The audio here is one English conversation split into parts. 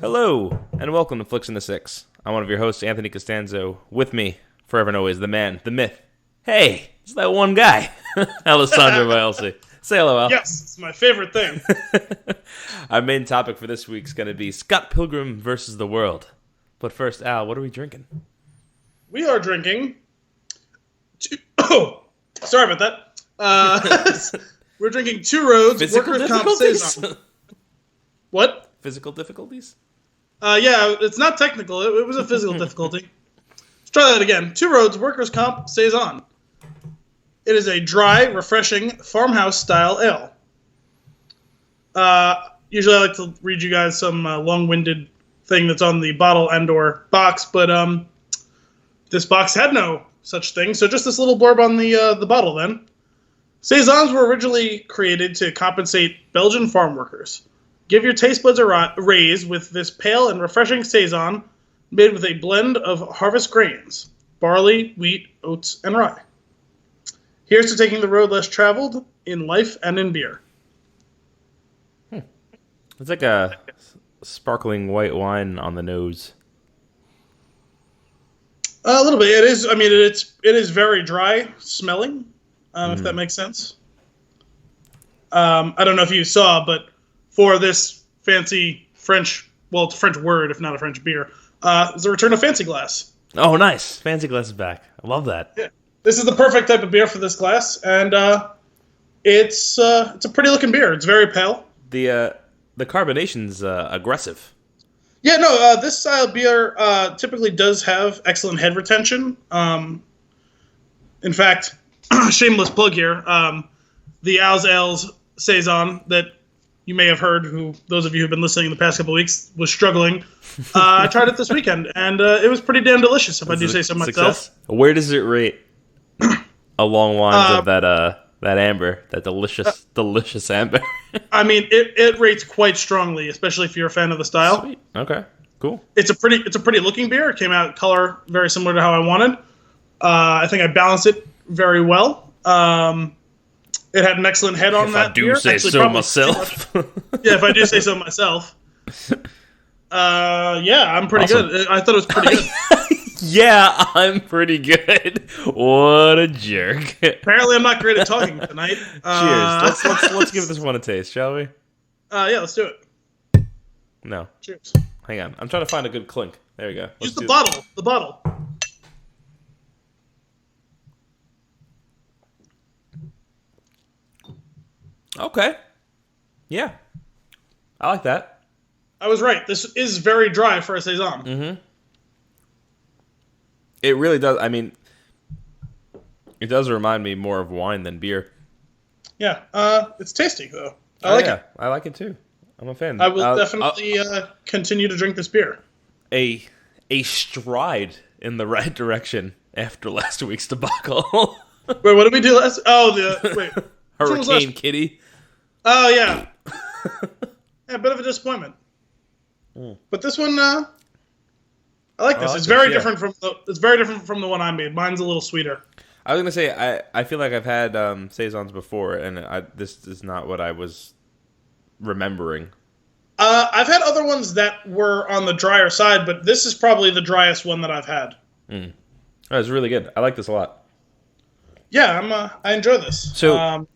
Hello, and welcome to Flix in the Six. I'm one of your hosts, Anthony Costanzo. With me, forever and always, the man, the myth. Hey, it's that one guy, Alessandro Bielsi. Say hello, Al. Yes, it's my favorite thing. Our main topic for this week is going to be Scott Pilgrim versus the world. But first, Al, what are we drinking? We are drinking... Oh, sorry about that. We're drinking Two Roads Physical Workers' Comp difficulties? Saison. What? Physical difficulties? Yeah, it's not technical. It was a physical difficulty. Let's try that again. Two Roads Workers' Comp Saison. It is a dry, refreshing farmhouse-style ale. Usually I like to read you guys some long-winded thing that's on the bottle and/or box, but this box had no such thing, so just this little blurb on the bottle then. Saisons were originally created to compensate Belgian farm workers. Give your taste buds a raise with this pale and refreshing Saison made with a blend of harvest grains, barley, wheat, oats, and rye. Here's to taking the road less traveled in life and in beer. It's like a sparkling white wine on the nose. A little bit. It is. I mean, it is very dry smelling, if that makes sense. I don't know if you saw, but for this fancy French, well, it's a French word, if not a French beer, is the return of Fancy Glass. Oh, nice. Fancy Glass is back. I love that. Yeah. This is the perfect type of beer for this glass, and it's a pretty looking beer. It's very pale. The carbonation's aggressive. Yeah, no, this style beer typically does have excellent head retention. In fact, shameless plug here, the Al's Ales Saison that you may have heard, those of you who've been listening the past couple of weeks, was struggling. I tried it this weekend, and it was pretty damn delicious, if I do say so myself. Where does it rate along lines of that amber, that delicious amber? I mean, it rates quite strongly, especially if you're a fan of the style. Sweet. Okay, cool. It's a pretty looking beer. It came out color very similar to how I wanted. I think I balanced it very well. It had an excellent head on that beer. If I do say so myself. Yeah, if I do say so myself. Yeah, I'm pretty Awesome. good. I thought it was pretty good. Yeah, I'm pretty good. What a jerk. Apparently, I'm not great at talking tonight. Cheers. Let's give this one a taste, shall we? Yeah, let's do it. No. Cheers. Hang on. I'm trying to find a good clink. There we go. Use the bottle. The bottle. Okay. Yeah. I like that. I was right. This is very dry for a Saison. Mm-hmm. It really does. I mean, it does remind me more of wine than beer. Yeah. It's tasty, though. I like it. I like it, too. I'm a fan. I will definitely continue to drink this beer. A stride in the right direction after last week's debacle. Wait, what did we do last? Oh, wait. Hurricane Kitty. Oh, yeah. Yeah, a bit of a disappointment. But this one, I like this. It's very different from the one I made. Mine's a little sweeter. I was gonna say I feel like I've had saisons before, and this is not what I was remembering. I've had other ones that were on the drier side, but this is probably the driest one that I've had. Oh, it's really good. I like this a lot. Yeah, I enjoy this. So,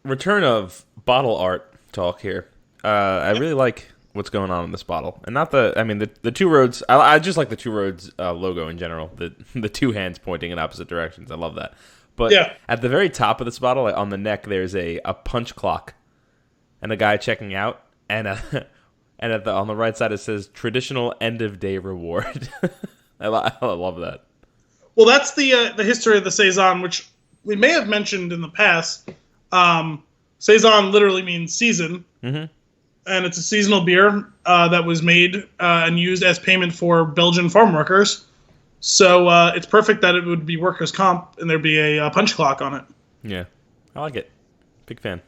return of bottle art talk here. I really like what's going on in this bottle, and not the Two Roads. I just like the Two Roads logo in general. The two hands pointing in opposite directions. I love that. But at the very top of this bottle, like on the neck, there's a punch clock, and a guy checking out, and on the right side it says traditional end of day reward. I love that. Well, that's the history of the Saison, which we may have mentioned in the past. Saison literally means season, and it's a seasonal beer that was made and used as payment for Belgian farm workers. So it's perfect that it would be workers' comp and there'd be a punch clock on it. Yeah, I like it. Big fan.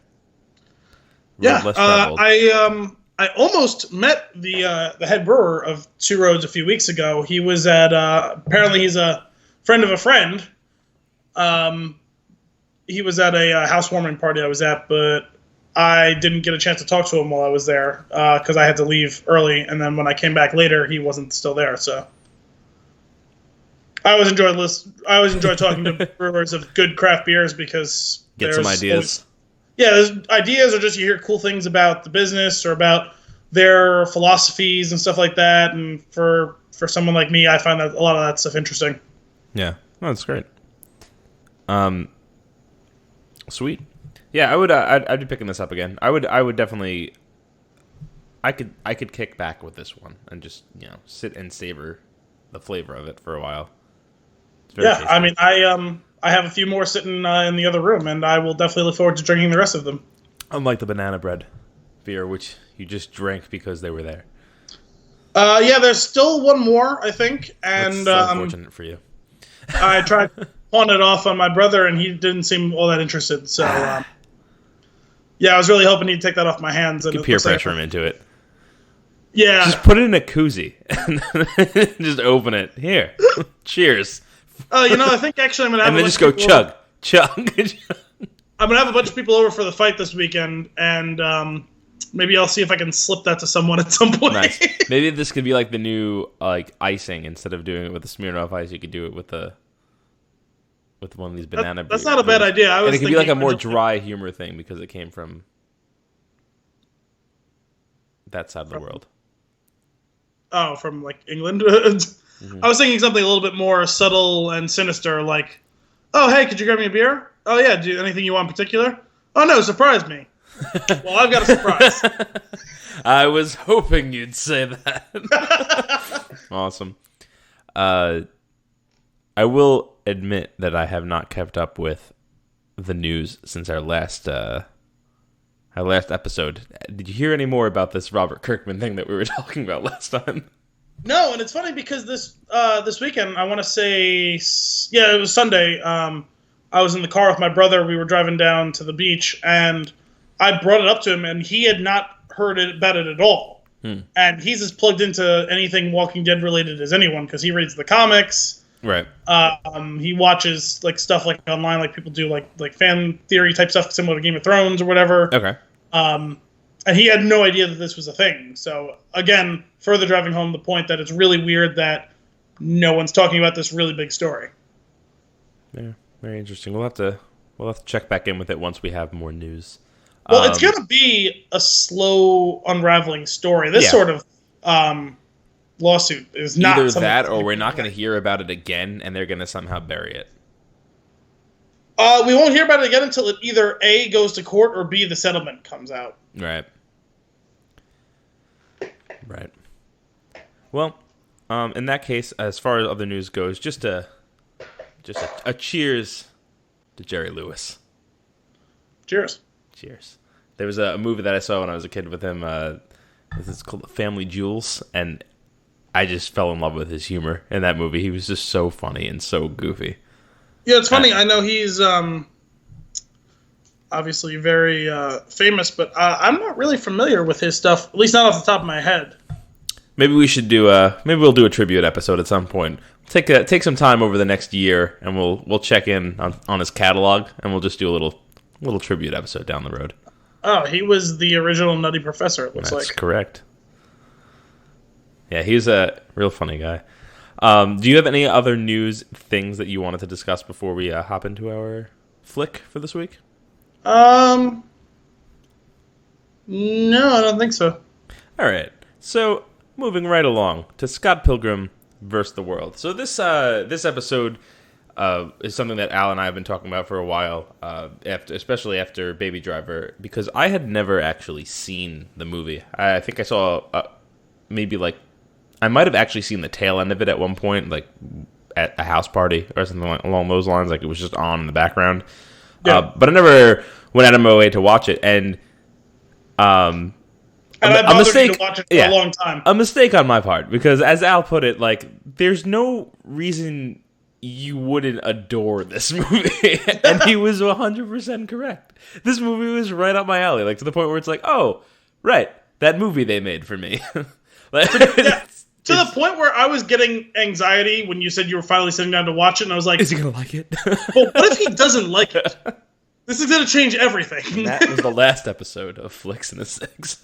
Yeah, I almost met the head brewer of Two Roads a few weeks ago. He was at apparently he's a friend of a friend. He was at a housewarming party I was at, but I didn't get a chance to talk to him while I was there because I had to leave early, and then when I came back later, he wasn't still there. So I always enjoy talking to brewers of good craft beers because get some ideas. There's ideas, or just you hear cool things about the business or about their philosophies and stuff like that. And for someone like me, I find that a lot of that stuff interesting. Yeah, that's great. Sweet. Yeah, I'd be picking this up again. I would definitely. I could kick back with this one and just sit and savor the flavor of it for a while. Yeah, tasty. I mean, I have a few more sitting in the other room, and I will definitely look forward to drinking the rest of them. Unlike the banana bread beer, which you just drank because they were there. Yeah, there's still one more, I think, and that's unfortunate for you. I tried pawing it off on my brother, and he didn't seem all that interested. So, yeah, I was really hoping he'd take that off my hands. And peer pressure him into it. Yeah, just put it in a koozie and just open it. Here, cheers. I think actually I'm gonna have and then just go chug. I'm gonna have a bunch of people over for the fight this weekend, and maybe I'll see if I can slip that to someone at some point. Nice. Maybe this could be like the new icing. Instead of doing it with the Smirnoff Ice, you could do it with one of these banana. That's not a bad idea. And it could be like a more dry humor thing because it came from that side of the world. Oh, from like England. I was thinking something a little bit more subtle and sinister, like, "Oh, hey, could you grab me a beer? Oh yeah, do anything you want in particular? Oh no, surprise me." Well, I've got a surprise. I was hoping you'd say that. Awesome. I will admit that I have not kept up with the news since our last episode. Did you hear any more about this Robert Kirkman thing that we were talking about last time? No, and it's funny because this weekend, I want to say, it was Sunday. I was in the car with my brother. We were driving down to the beach, and I brought it up to him, and he had not heard about it at all. And he's as plugged into anything Walking Dead related as anyone because he reads the comics. Right. He watches like stuff like online, like people do, like fan theory type stuff similar to Game of Thrones or whatever. Okay. And he had no idea that this was a thing. So again, further driving home the point that it's really weird that no one's talking about this really big story. Yeah, very interesting. We'll have to check back in with it once we have more news. Well, it's going to be a slow unraveling story. This sort of lawsuit is not either that, or we're not going to hear about it again, and they're going to somehow bury it. We won't hear about it again until it either A, goes to court, or B, the settlement comes out. Right. Well, in that case, as far as other news goes, just a cheers to Jerry Lewis. Cheers. There was a movie that I saw when I was a kid with him. It's called Family Jewels, and I just fell in love with his humor in that movie. He was just so funny and so goofy. Yeah, it's funny. I know he's obviously very famous, but I'm not really familiar with his stuff, at least not off the top of my head. Maybe we should do we'll do a tribute episode at some point. Take some time over the next year, and we'll check in on his catalog, and we'll just do a little tribute episode down the road. Oh, he was the original Nutty Professor, it looks like. That's correct. Yeah, he's a real funny guy. Do you have any other news things that you wanted to discuss before we hop into our flick for this week? No, I don't think so. All right. So, moving right along to Scott Pilgrim versus the World. So this episode is something that Al and I have been talking about for a while, especially after Baby Driver, because I had never actually seen the movie. I think I saw I might have actually seen the tail end of it at one point, like at a house party or something along those lines. Like it was just on in the background. Yeah. But I never went out of my way to watch it. And a mistake. You to watch it for a long time. A mistake on my part, because as Al put it, like there's no reason you wouldn't adore this movie. And he was 100% correct. This movie was right up my alley, like to the point where it's like, oh, right, that movie they made for me. To the point where I was getting anxiety when you said you were finally sitting down to watch it, and I was like, is he going to like it? Well, what if he doesn't like it? This is going to change everything. And that was the last episode of Flix and the Six.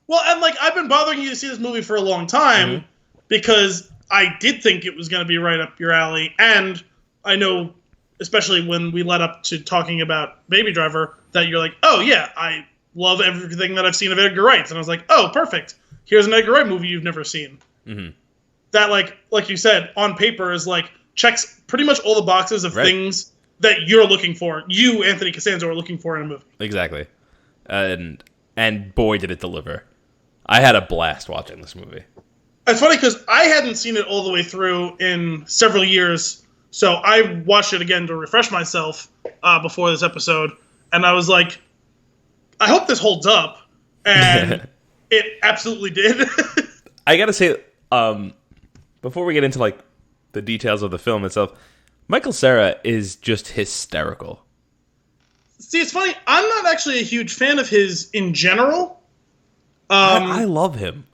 Well, and like I've been bothering you to see this movie for a long time because I did think it was going to be right up your alley, and I know, especially when we led up to talking about Baby Driver, that you're like, oh yeah, I love everything that I've seen of Edgar Wright's, and I was like, oh, perfect. Here's an Edgar Wright movie you've never seen. Mm-hmm. That, like you said, on paper is like checks pretty much all the boxes of things that you're looking for. You, Anthony Costanzo, are looking for in a movie. Exactly, and boy, did it deliver. I had a blast watching this movie. It's funny because I hadn't seen it all the way through in several years, so I watched it again to refresh myself before this episode, and I was like, I hope this holds up, and it absolutely did. I gotta say, before we get into like the details of the film itself, Michael Cera is just hysterical. See, it's funny. I'm not actually a huge fan of his in general. I love him.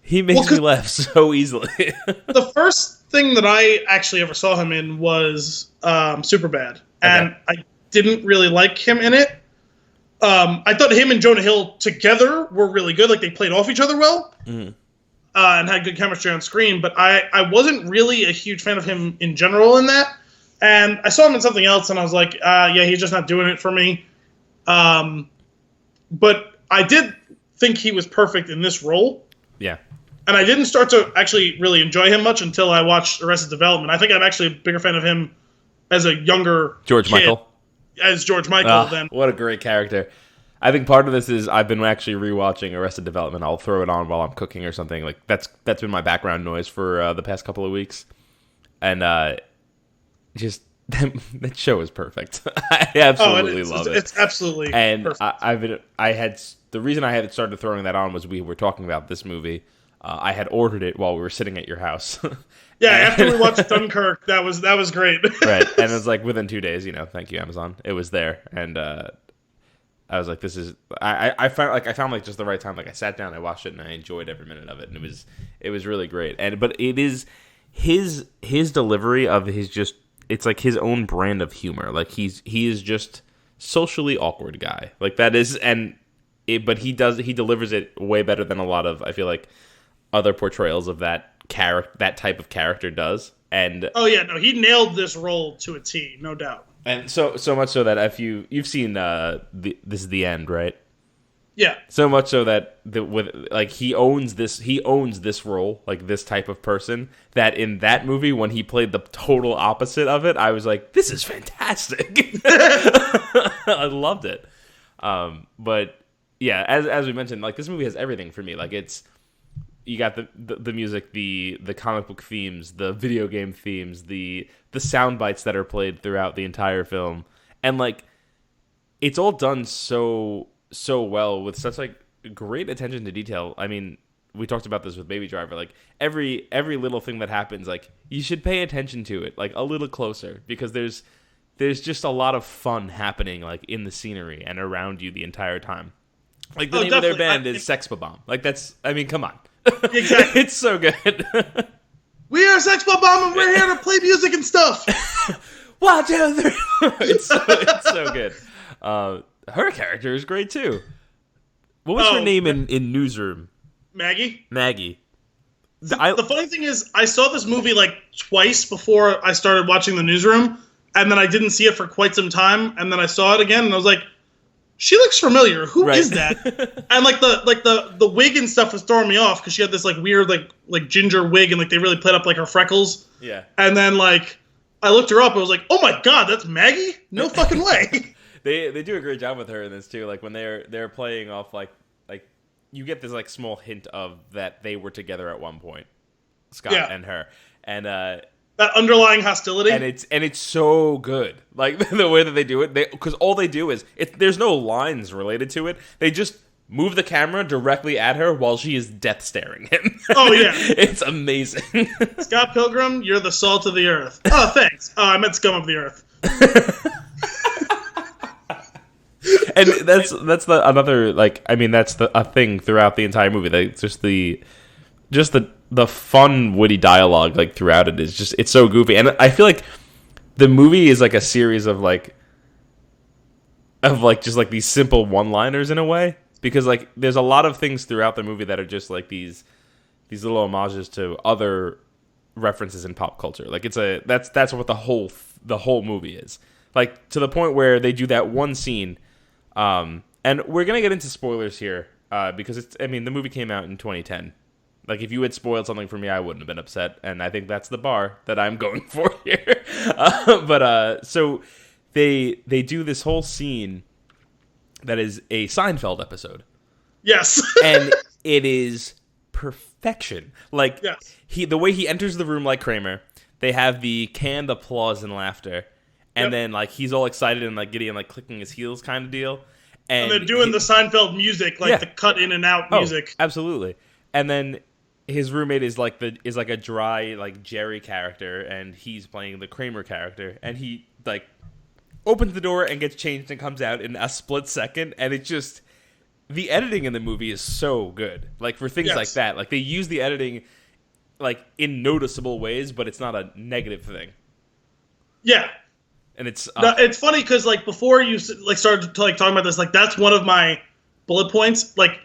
He makes me laugh so easily. The first thing that I actually ever saw him in was Superbad, and I didn't really like him in it. I thought him and Jonah Hill together were really good. Like, they played off each other well and had good chemistry on screen, but I wasn't really a huge fan of him in general in that. And I saw him in something else, and I was like, yeah, he's just not doing it for me. But I did think he was perfect in this role. Yeah. And I didn't start to actually really enjoy him much until I watched Arrested Development. I think I'm actually a bigger fan of him as a younger George Michael. As George Michael than... What a great character. I think part of this is I've been actually rewatching Arrested Development. I'll throw it on while I'm cooking or something. Like that's been my background noise for the past couple of weeks. And just that show is perfect. I absolutely love it. It's absolutely perfect. And the reason I had started throwing that on was we were talking about this movie. I had ordered it while we were sitting at your house. Yeah, after we watched Dunkirk, that was great. Right, and it was like within 2 days, thank you Amazon, it was there, and I was like, this is. I found like just the right time. Like I sat down, I watched it, and I enjoyed every minute of it, and it was really great. But it is his delivery of his just. It's like his own brand of humor. Like he is just socially awkward guy. Like that is but he delivers it way better than a lot of, I feel like, other portrayals of that type of character does. And oh yeah, no, he nailed this role to a T, no doubt. And so much so that if you've seen this is The End, right? Yeah. So much so that he owns this role, like this type of person, that in that movie when he played the total opposite of it, I was like, this is fantastic. I loved it. But yeah, as we mentioned, like this movie has everything for me. Like you got the music, the comic book themes, the video game themes, the sound bites that are played throughout the entire film, and like it's all done so well with such like great attention to detail. I mean, we talked about this with Baby Driver. Like every little thing that happens, like you should pay attention to it like a little closer, because there's just a lot of fun happening like in the scenery and around you the entire time. Like the name of their band is Sex Bomb. Like that's, I mean, come on. Exactly. It's so good. We are Sex Bomb and we're here to play music and stuff. 1, 2, 3. It's so good. Her character is great too. What was her name in Newsroom? Maggie. The funny thing is, I saw this movie like twice before I started watching The Newsroom, and then I didn't see it for quite some time, and then I saw it again, and I was like, she looks familiar. Who is that? And like the wig and stuff was throwing me off because she had this like weird like ginger wig, and like they really played up like her freckles. Yeah. And then like I looked her up, and I was like, oh my god, that's Maggie? No fucking way. They do a great job with her in this too. Like when they're playing off like you get this like small hint of that they were together at one point, Scott and her, and that underlying hostility, and it's so good. Like the way that they do it, because all they do is there's no lines related to it. They just move the camera directly at her while she is death staring him. Oh yeah, it's amazing. Scott Pilgrim, you're the salt of the earth. Oh thanks. Oh, I meant scum of the earth. And that's another like, I mean, that's a thing throughout the entire movie. Like just the fun witty dialogue like throughout it is just, it's so goofy. And I feel like the movie is like a series of like of like just like these simple one-liners in a way, because like there's a lot of things throughout the movie that are just like these little homages to other references in pop culture. Like that's what the whole movie is. Like to the point where they do that one scene, and we're gonna get into spoilers here because the movie came out in 2010. Like if you had spoiled something for me, I wouldn't have been upset, and I think that's the bar that I'm going for here. So they do this whole scene that is a Seinfeld episode. Yes. And it is perfection. Like yes. the way he enters the room like Kramer, they have the canned applause and laughter, and then like he's all excited and like giddy and like clicking his heels kind of deal. And they're doing the Seinfeld music, like the cut in and out music. Absolutely. And then his roommate is like a dry like Jerry character, and he's playing the Kramer character, and he like opens the door and gets changed and comes out in a split second, and it just the editing in the movie is so good. Like for things like that, like they use the editing like in noticeable ways, but it's not a negative thing. Yeah. And it's it's funny because like before you like started to, like talking about this, like that's one of my bullet points, like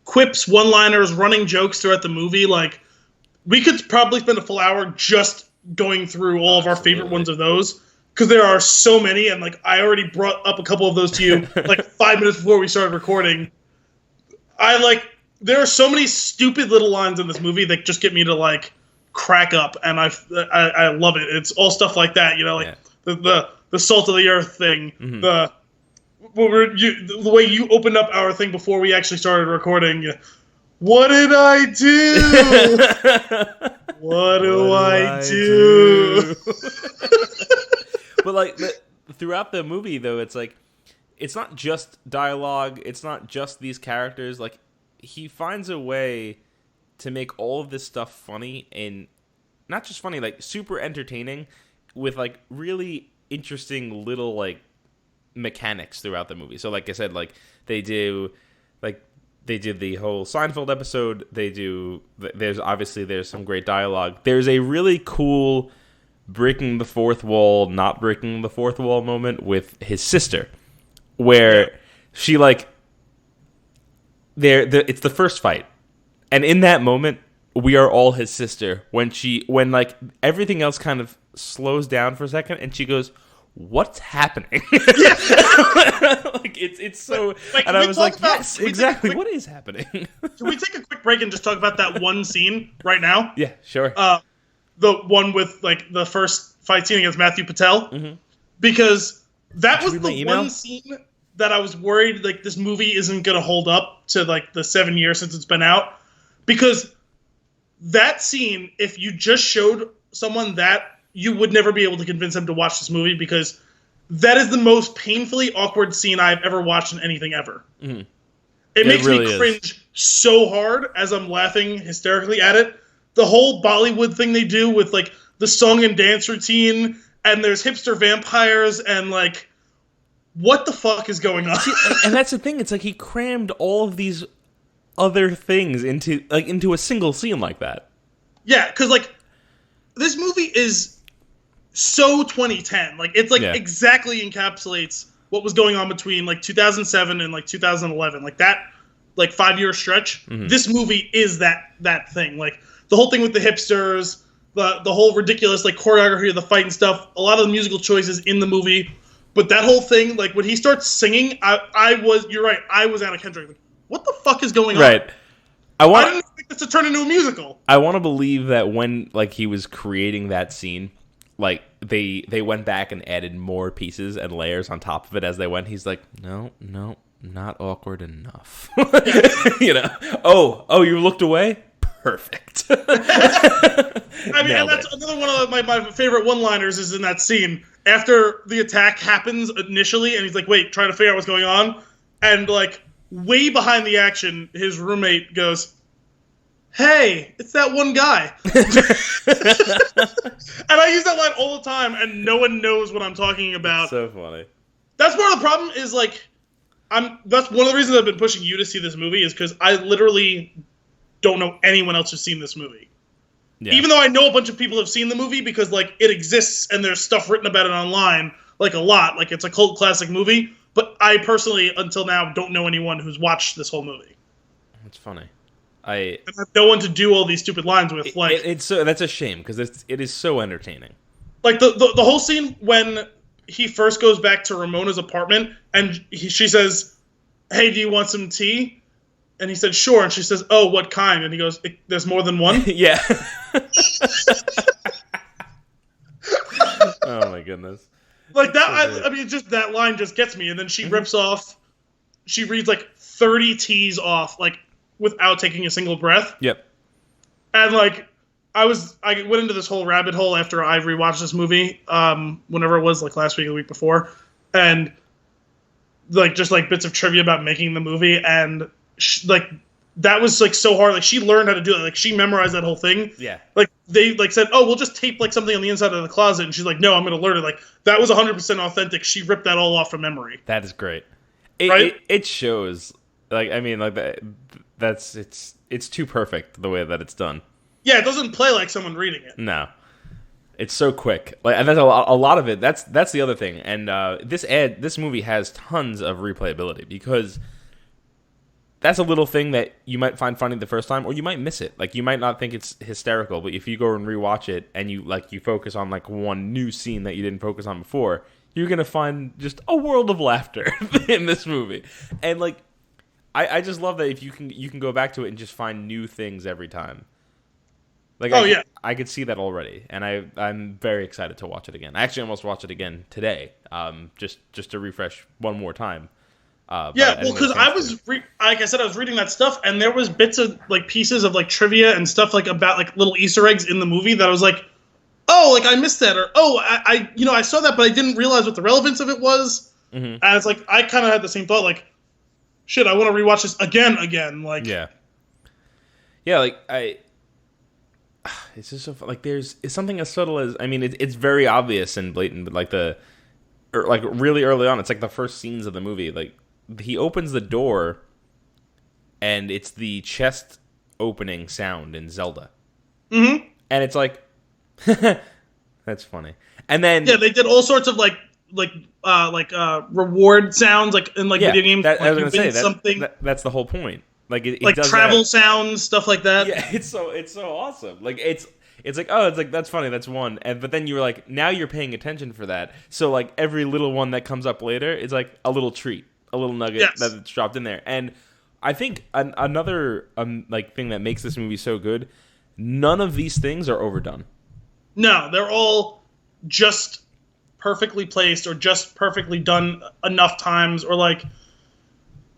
quips, one-liners, running jokes throughout the movie. Like we could probably spend a full hour just going through all of our favorite ones of those, because there are so many, and like I already brought up a couple of those to you like 5 minutes before we started recording. There are so many stupid little lines in this movie that just get me to like crack up, and I love it. It's all stuff like that, you know, like the salt of the earth thing, the way you opened up our thing before we actually started recording. What did I do? What do I do? But like throughout the movie, though, it's like it's not just dialogue. It's not just these characters. Like he finds a way to make all of this stuff funny, and not just funny, like super entertaining, with like really interesting little like mechanics throughout the movie. So like I said, like they did the whole Seinfeld episode. There's some great dialogue. There's a really cool breaking the fourth wall, not breaking the fourth wall moment with his sister, where she like it's the first fight, and in that moment we are all his sister, when like everything else kind of slows down for a second and she goes, "What's happening?" Like it's so, like, and I was like, yes, exactly. What is happening? Can we take a quick break and just talk about that one scene right now? Yeah, sure. The one with like the first fight scene against Matthew Patel, because that was the one scene that I was worried like this movie isn't gonna hold up to like the 7 years since it's been out, because that scene, if you just showed someone that, you would never be able to convince them to watch this movie, because that is the most painfully awkward scene I've ever watched in anything ever. It makes really me cringe so hard as I'm laughing hysterically at it. The whole Bollywood thing they do with like the song and dance routine, and there's hipster vampires, and like, what the fuck is going on? And that's the thing. It's like he crammed all of these other things into a single scene like that. Yeah, because like this movie is so 2010. Like it's like exactly encapsulates what was going on between like 2007 and like 2011. Like that, like 5 year stretch. This movie is that thing. Like the whole thing with the hipsters, the whole ridiculous like choreography of the fight and stuff. A lot of the musical choices in the movie, but that whole thing, like when he starts singing, you're right. I was Anna Kendrick. Like, what the fuck is going on? Right. I didn't expect this to turn into a musical. I want to believe that when like he was creating that scene, like they went back and added more pieces and layers on top of it as they went. He's like, no, not awkward enough. You know? Oh, you looked away? Perfect. I mean, and that's another one of my favorite one-liners is in that scene. After the attack happens initially, and he's like, wait, trying to figure out what's going on, and like way behind the action, his roommate goes, "Hey, it's that one guy." And I use that line all the time, and no one knows what I'm talking about. So funny. That's part of the problem is like, that's one of the reasons I've been pushing you to see this movie, is because I literally don't know anyone else who's seen this movie. Yeah. Even though I know a bunch of people have seen the movie, because like it exists and there's stuff written about it online, like a lot, like it's a cult classic movie. But I personally, until now, don't know anyone who's watched this whole movie. It's funny. And I have no one to do all these stupid lines with. It's so that's a shame because it is so entertaining. Like the whole scene when he first goes back to Ramona's apartment and she says, "Hey, do you want some tea?" And he said, "Sure." And she says, "Oh, what kind?" And he goes, "There's more than one." Yeah. Oh my goodness. Like that, I mean, just that line just gets me. And then she rips off. She reads like 30 T's off, like without taking a single breath. Yep. And like, I went into this whole rabbit hole after I rewatched this movie, whenever it was, like last week or the week before, and like just like bits of trivia about making the movie, and like that was like so hard. Like she learned how to do it. Like she memorized that whole thing. Yeah. Like they like said, "Oh, we'll just tape like something on the inside of the closet," and she's like, "No, I'm going to learn it." Like that was 100% authentic. She ripped that all off from memory. That is great. Right? It shows. Like I mean, like it's too perfect the way that it's done. Yeah, it doesn't play like someone reading it. No, it's so quick. Like, and that's a lot of it. That's the other thing. And this movie has tons of replayability because that's a little thing that you might find funny the first time, or you might miss it. Like you might not think it's hysterical, but if you go and rewatch it and you focus on like one new scene that you didn't focus on before, you're gonna find just a world of laughter in this movie. And like, I just love that if you can go back to it and just find new things every time. Like, I could see that already, and I'm very excited to watch it again. I actually almost watched it again today, just to refresh one more time. Yeah, well, because I was like I said, I was reading that stuff, and there was bits of like pieces of like trivia and stuff like about like little Easter eggs in the movie that I was like, oh, like I missed that, or oh, I saw that, but I didn't realize what the relevance of it was. Mm-hmm. And it's like I kind of had the same thought, like, shit, I want to rewatch this again, like yeah, like it's just so fun. Like it's something as subtle as, I mean, it's very obvious and blatant, but like really early on, it's like the first scenes of the movie. Like he opens the door, and it's the chest opening sound in Zelda, and it's like that's funny. And then they did all sorts of like reward sounds like in like video games. I was gonna say something. That's the whole point. Like it like does travel that. sounds, stuff like that. Yeah, it's so awesome. Like it's like, oh, it's like that's funny, that's one. But then you're like, now you're paying attention for that. So like every little one that comes up later is like a little treat, a little nugget that's dropped in there. And I think another like thing that makes this movie so good, none of these things are overdone. No, they're all just perfectly placed or just perfectly done enough times, or like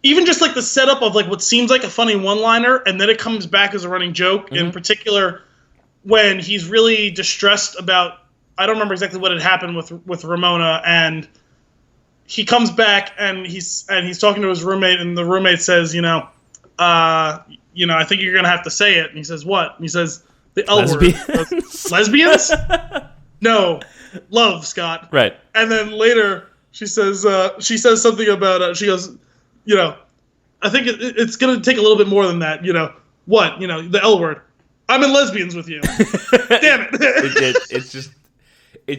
even just like the setup of like what seems like a funny one-liner and then it comes back as a running joke. In particular, when he's really distressed about, I don't remember exactly what had happened with Ramona, and he comes back and he's talking to his roommate, and the roommate says, I think you're gonna have to say it. And he says, what? And he says, the L word. Lesbians? No, love, Scott. Right. And then later she says something about she goes, I think it's going to take a little bit more than that. What? The L word. I'm in lesbians with you. Damn it. It's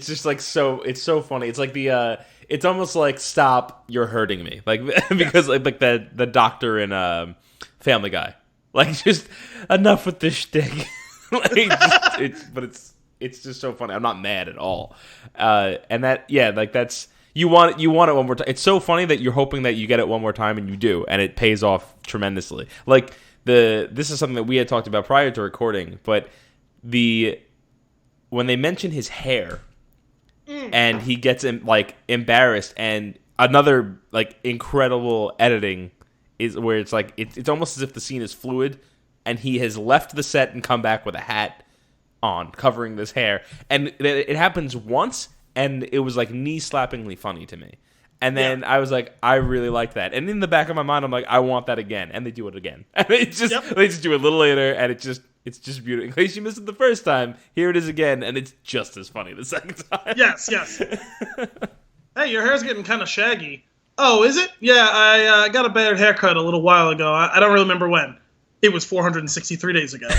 just like it's so funny. It's like it's almost like, stop, you're hurting me. Like, because like the doctor in Family Guy. Like, just enough with this shtick. It's just so funny. I'm not mad at all. And that's. You want it one more time. It's so funny that you're hoping that you get it one more time, and you do, and it pays off tremendously. Like this is something that we had talked about prior to recording, but when they mention his hair, and he gets embarrassed, and another like incredible editing is where it's like it's almost as if the scene is fluid, and he has left the set and come back with a hat on covering this hair, and it happens once. And it was like knee-slappingly funny to me. And then I was like, I really like that. And in the back of my mind, I'm like, I want that again. And they do it again. And they just do it a little later, and it's just beautiful. In case you missed it the first time, here it is again, and it's just as funny the second time. Yes. Hey, your hair's getting kind of shaggy. Oh, is it? Yeah, I got a bad haircut a little while ago. I don't really remember when. It was 463 days ago. And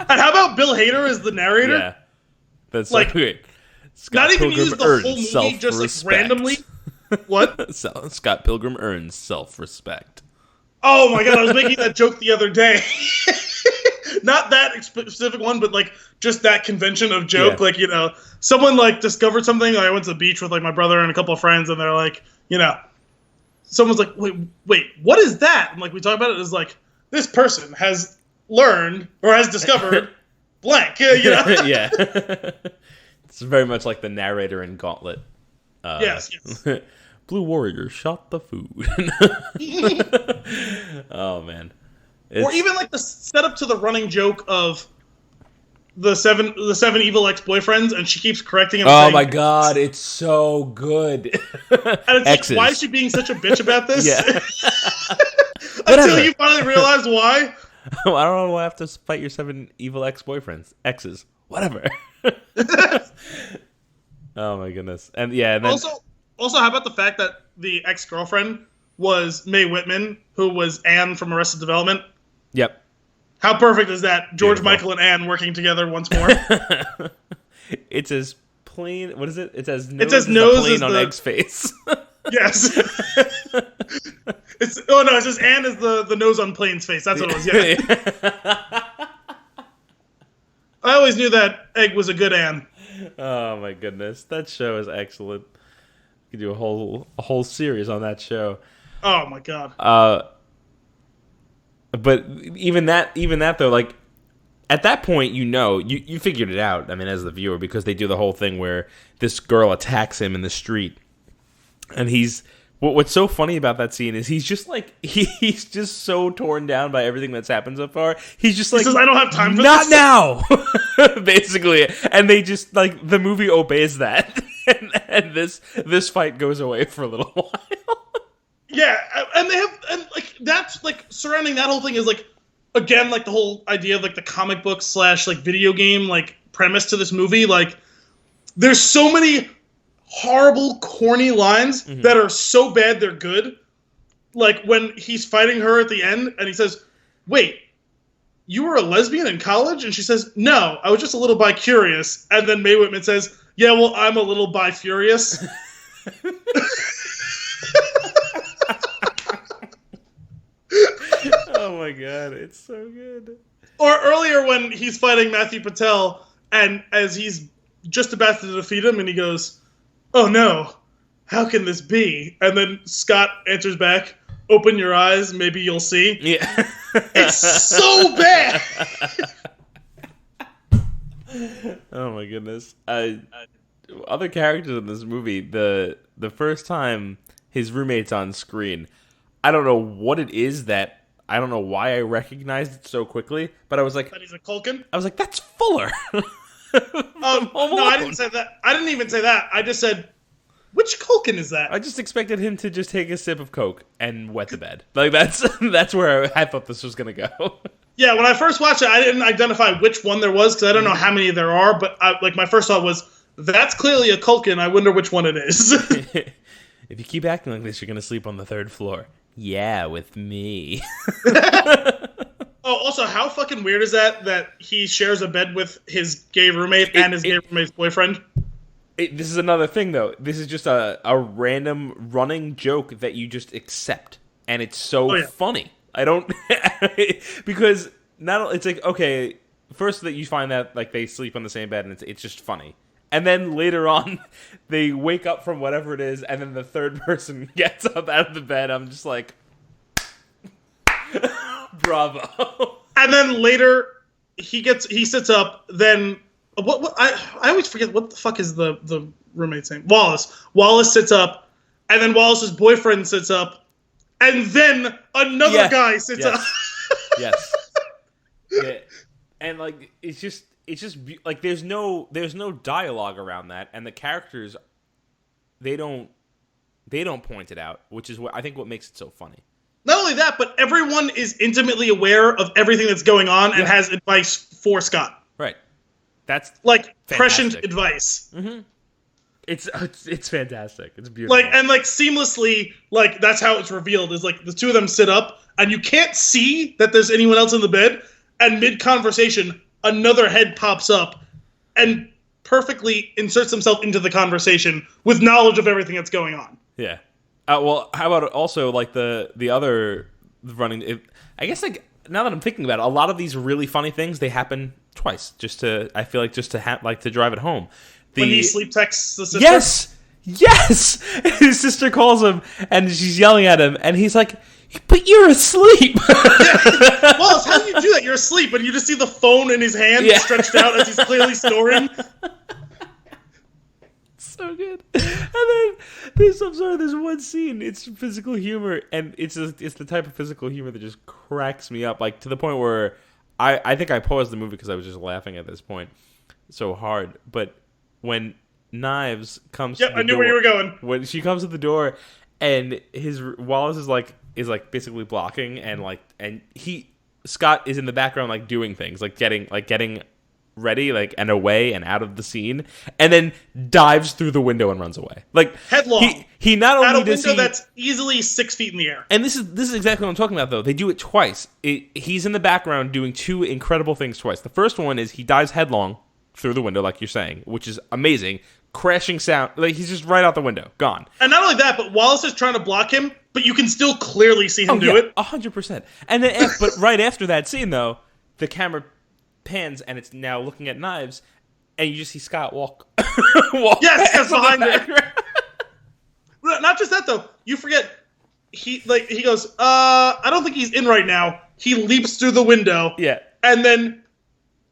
how about Bill Hader as the narrator? Yeah. That's like weird. Not even use the whole movie, just like randomly. What? So, Scott Pilgrim earns self-respect. Oh my god, I was making that joke the other day. Not that specific one, but like just that convention of joke. Yeah. Like, you know, someone like discovered something. Like, I went to the beach with like my brother and a couple of friends, and they're like, you know, someone's like, wait, what is that? And like we talk about it, it's like this person has learned or has discovered blank. You know? Yeah. It's very much like the narrator in Gauntlet. Yes. Blue Warrior shot the food. Oh man. Or even like the setup to the running joke of the seven evil ex-boyfriends, and she keeps correcting him. Oh my god, it's so good. And it's like, why is she being such a bitch about this? Yeah. Until you finally realize why. Oh, I don't know why I have to fight your 7 evil ex-boyfriends. Exes. Whatever. Oh my goodness. And yeah, and then also, how about the fact that the ex-girlfriend was Mae Whitman, who was Anne from Arrested Development? Yep. How perfect is that? George Beautiful. Michael and Anne working together once more. It's as plain. What is it? It's as It's as nose plane as on the Egg's face. Yes. It's just Anne is the nose on Plane's face. That's what it was. Yeah. I always knew that Egg was a good Anne. Oh my goodness, that show is excellent. You could do a whole series on that show. Oh my god. But even that though, like at that point, you figured it out. I mean, as the viewer, because they do the whole thing where this girl attacks him in the street, and what's so funny about that scene is he's just like he's just so torn down by everything that's happened so far. He's just like, he says, I don't have time for not this. now, basically. And they just like the movie obeys that, and this fight goes away for a little while. Yeah, and like that's like surrounding that whole thing is like, again, like the whole idea of like the comic book / like video game like premise to this movie. Like, there's so many horrible, corny lines that are so bad they're good. Like when he's fighting her at the end, and he says, "Wait, you were a lesbian in college?" And she says, "No, I was just a little bi-curious." And then Mae Whitman says, "Yeah, well, I'm a little bi-furious." Oh my god, it's so good. Or earlier when he's fighting Matthew Patel, and as he's just about to defeat him, and he goes, "Oh no, how can this be?" And then Scott answers back, "Open your eyes, maybe you'll see." Yeah. It's so bad! Oh my goodness. Other characters in this movie, the first time his roommate's on screen, I don't know what it is that I don't know why I recognized it so quickly, but I was like, That he's a Culkin? I was like, that's Fuller. Oh, no, I didn't say that. I didn't even say that. I just said, which Culkin is that? I just expected him to just take a sip of Coke and wet the bed. Like that's where I thought this was gonna go. Yeah, when I first watched it, I didn't identify which one there was because I don't know how many there are. But my first thought was, that's clearly a Culkin. I wonder which one it is. If you keep acting like this, you're gonna sleep on the 3rd floor. Yeah, with me. Oh, also, how fucking weird is that he shares a bed with his gay roommate and his gay roommate's boyfriend? This is another thing, though. This is just a random running joke that you just accept, and it's so funny. I don't because it's like, okay, first that you find that like they sleep on the same bed, and it's just funny, and then later on they wake up from whatever it is, and then the third person gets up out of the bed. I'm just like, bravo. And then later he sits up. Then what I always forget what the fuck is the roommate's name. Wallace sits up, and then Wallace's boyfriend sits up, and then another guy sits up. Yes. Yeah. And like it's just like there's no dialogue around that, and the characters they don't point it out, which is what I think what makes it so funny. Not only that, but everyone is intimately aware of everything that's going on and has advice for Scott. Right. That's like fantastic. prescient advice. Mm-hmm. It's fantastic. It's beautiful. Like seamlessly, like that's how it's revealed. Is like the two of them sit up, and you can't see that there's anyone else in the bed. And mid conversation, another head pops up, and perfectly inserts himself into the conversation with knowledge of everything that's going on. Yeah. Well, how about also like the other running? I guess like now that I'm thinking about it, a lot of these really funny things they happen twice. I feel like just to like to drive it home. When he sleep texts the sister. Yes. His sister calls him and she's yelling at him, and he's like, "But you're asleep." Yeah. Well, how do you do that? You're asleep, and you just see the phone in his hand stretched out as he's clearly snoring. So good. And then there's one scene. It's physical humor, and it's the type of physical humor that just cracks me up, like to the point where I think I paused the movie because I was just laughing at this point so hard. But when Knives comes, to the I knew door, where you were going. When she comes to the door, and Wallace is like basically blocking, and Scott is in the background like doing things, like getting ready, like, and away and out of the scene, and then dives through the window and runs away, like headlong. He not only out a does window that's easily 6 feet in the air. And this is exactly what I'm talking about, though. They do it twice. He's in the background doing two incredible things twice. The first one is he dives headlong through the window, like you're saying, which is amazing. Crashing sound, like he's just right out the window, gone. And not only that, but Wallace is trying to block him, but you can still clearly see him do it. 100%. And then, but right after that scene, though, the camera pans and it's now looking at Knives, and you just see Scott walk. Yes, behind it. Not just that though. You forget he goes. I don't think he's in right now. He leaps through the window. Yeah, and then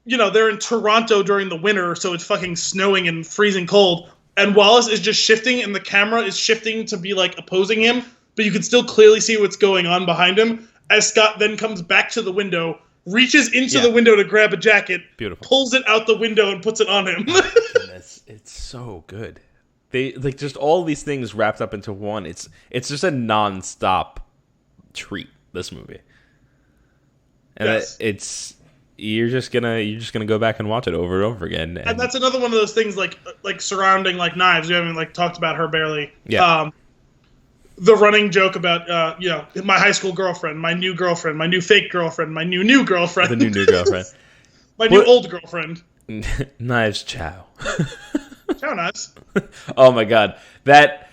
they're in Toronto during the winter, so it's fucking snowing and freezing cold. And Wallace is just shifting, and the camera is shifting to be like opposing him, but you can still clearly see what's going on behind him. As Scott then comes back to the window, reaches into the window to grab a jacket, beautiful, pulls it out the window and puts it on him. Goodness, it's so good. They like just all these things wrapped up into one. It's just a non-stop treat, this movie. And you're just gonna go back and watch it over and over again. And that's another one of those things like surrounding like Knives. We haven't like talked about her barely. Yeah. The running joke about my high school girlfriend, my new girlfriend, my new fake girlfriend, my new girlfriend, the new girlfriend, my new old girlfriend. Knives chow. Ciao, Knives. Oh my god, that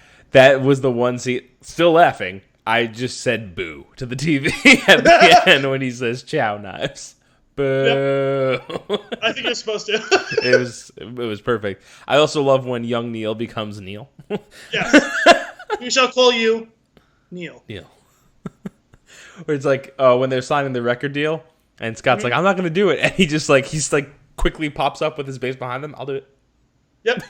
was the one scene. Still laughing. I just said boo to the TV at the end when he says "Ciao, Knives." Boo. Yep. I think you're supposed to. It was perfect. I also love when young Neil becomes Neil. Yes. We shall call you Neil. Where it's like when they're signing the record deal, and Scott's like, "I'm not going to do it," and he's like quickly pops up with his bass behind him. I'll do it. Yep.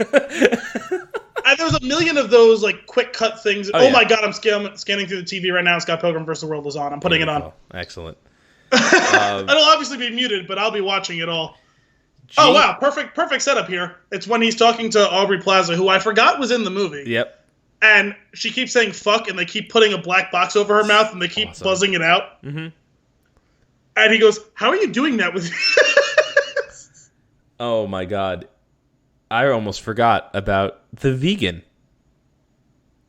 And there's a million of those like quick cut things. Oh my god, I'm scanning through the TV right now. Scott Pilgrim vs. the World is on. I'm putting it on. Excellent. It'll obviously be muted, but I'll be watching it all. Oh wow, perfect setup here. It's when he's talking to Aubrey Plaza, who I forgot was in the movie. Yep. And she keeps saying fuck, and they keep putting a black box over her mouth, and they keep buzzing it out. Mm-hmm. And he goes, "How are you doing that with?" Oh my god. I almost forgot about the vegan.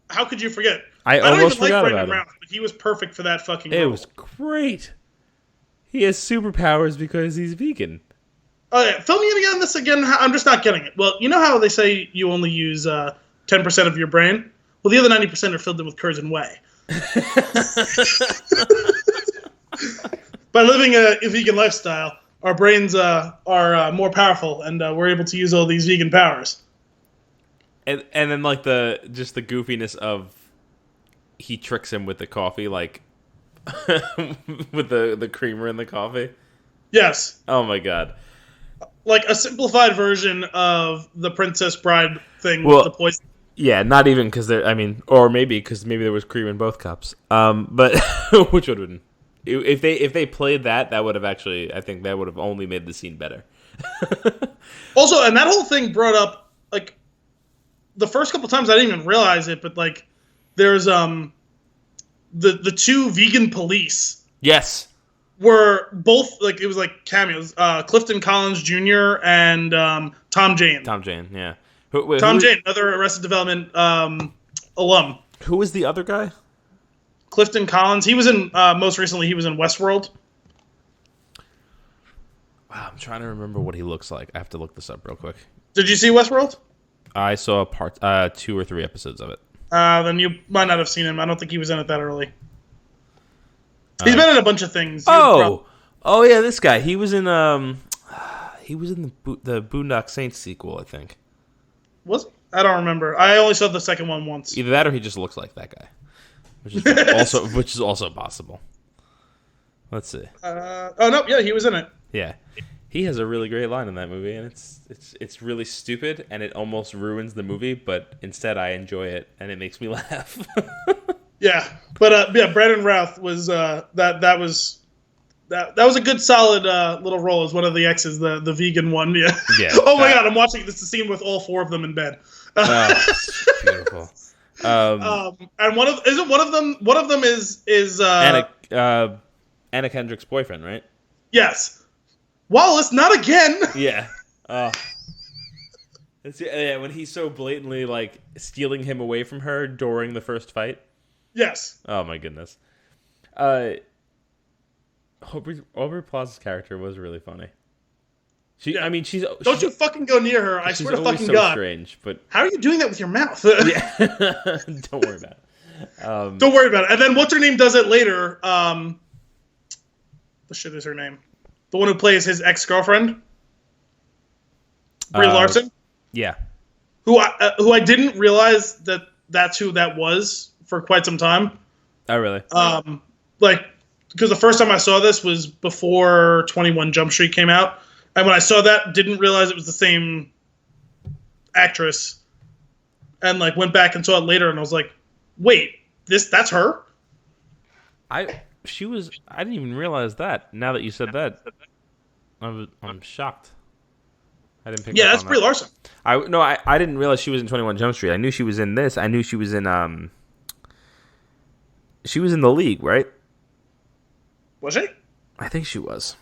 How could you forget? I almost forgot about him. But he was perfect for that fucking role. It was great. He has superpowers because he's vegan. Oh yeah, fill me in on this again. I'm just not getting it. Well, you know how they say you only use 10% of your brain? Well, the other 90% are filled in with curds and whey. By living a vegan lifestyle, our brains are more powerful, and we're able to use all these vegan powers. And then like the goofiness of he tricks him with the coffee, like with the creamer in the coffee. Yes. Oh my god. Like a simplified version of the Princess Bride thing with the poison. Yeah, not even because or maybe because there was cream in both cups. But which would have been. If they played that would have actually, I think that would have only made the scene better. Also, and that whole thing brought up, like, the first couple times I didn't even realize it, but like, there's the two vegan police. Yes. Were both like, it was like cameos. Clifton Collins Jr. and Tom Jane. Tom Jane, yeah. Tom Jane, another Arrested Development alum. Who was the other guy? Clifton Collins. He was in, most recently, he was in Westworld. Wow, I'm trying to remember what he looks like. I have to look this up real quick. Did you see Westworld? I saw 2 or 3 episodes of it. Then you might not have seen him. I don't think he was in it that early. He's been in a bunch of things. Oh yeah, this guy. He was in the Boondock Saints sequel, I think. Was he? I don't remember. I only saw the second one once. Either that or he just looks like that guy, which is also possible. Let's see. Oh no, yeah, he was in it. Yeah, he has a really great line in that movie, and it's really stupid, and it almost ruins the movie. But instead, I enjoy it, and it makes me laugh. Yeah, but Brandon Routh was that was a good solid little role as one of the exes, the vegan one. Yeah. Yeah. Oh my god, I'm watching this scene with all four of them in bed. Beautiful. And one of them is Anna Kendrick's boyfriend, right? Yes. Wallace, not again. Yeah. Yeah, when he's so blatantly like stealing him away from her during the first fight. Yes. Oh my goodness. Aubrey Plaza's character was really funny. Don't you fucking go near her! I swear to fucking God. Strange, but how are you doing that with your mouth? Yeah. Don't worry about it. Don't worry about it. And then what's her name does it later. What shit is her name? The one who plays his ex-girlfriend, Brie Larson. Yeah. Who I didn't realize that's who that was for quite some time. Oh really? Because the first time I saw this was before 21 Jump Street came out. And when I saw that, didn't realize it was the same actress. And went back and saw it later, and I was like, wait, that's her? I didn't even realize that. Now that you said that, I'm shocked. I didn't pick up on that. Yeah, that's Brie Larson. I didn't realize she was in 21 Jump Street. I knew she was in this. I knew she was in The League, right? Was she? I think she was.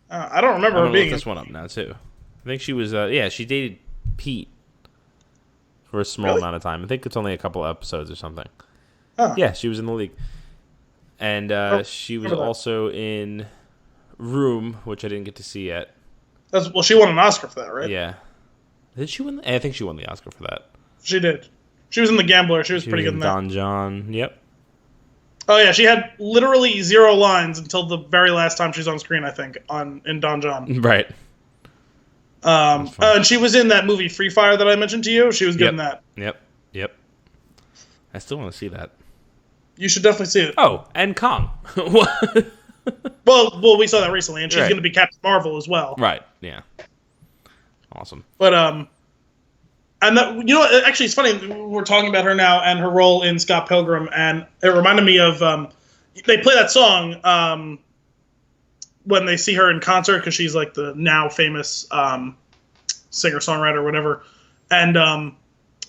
I don't remember her being. Look this one up now too. I think she was. She dated Pete for a small amount of time. I think it's only a couple of episodes or something. Oh. Yeah, she was in The League, and she was also in Room, which I didn't get to see yet. She won an Oscar for that, right? Yeah. Did she win? I think she won the Oscar for that. She did. She was in The Gambler. She was pretty good in that. Don John. Yep. Oh yeah, she had literally 0 lines until the very last time she's on screen, I think, in Don John. Right. And she was in that movie Free Fire that I mentioned to you. She was good in that. Yep. I still want to see that. You should definitely see it. Oh, and Kong. well, we saw that recently, and she's going to be Captain Marvel as well. Right. Yeah. Awesome. But and that, actually, it's funny. We're talking about her now and her role in Scott Pilgrim, and it reminded me of they play that song when they see her in concert because she's like the now famous singer songwriter or whatever, and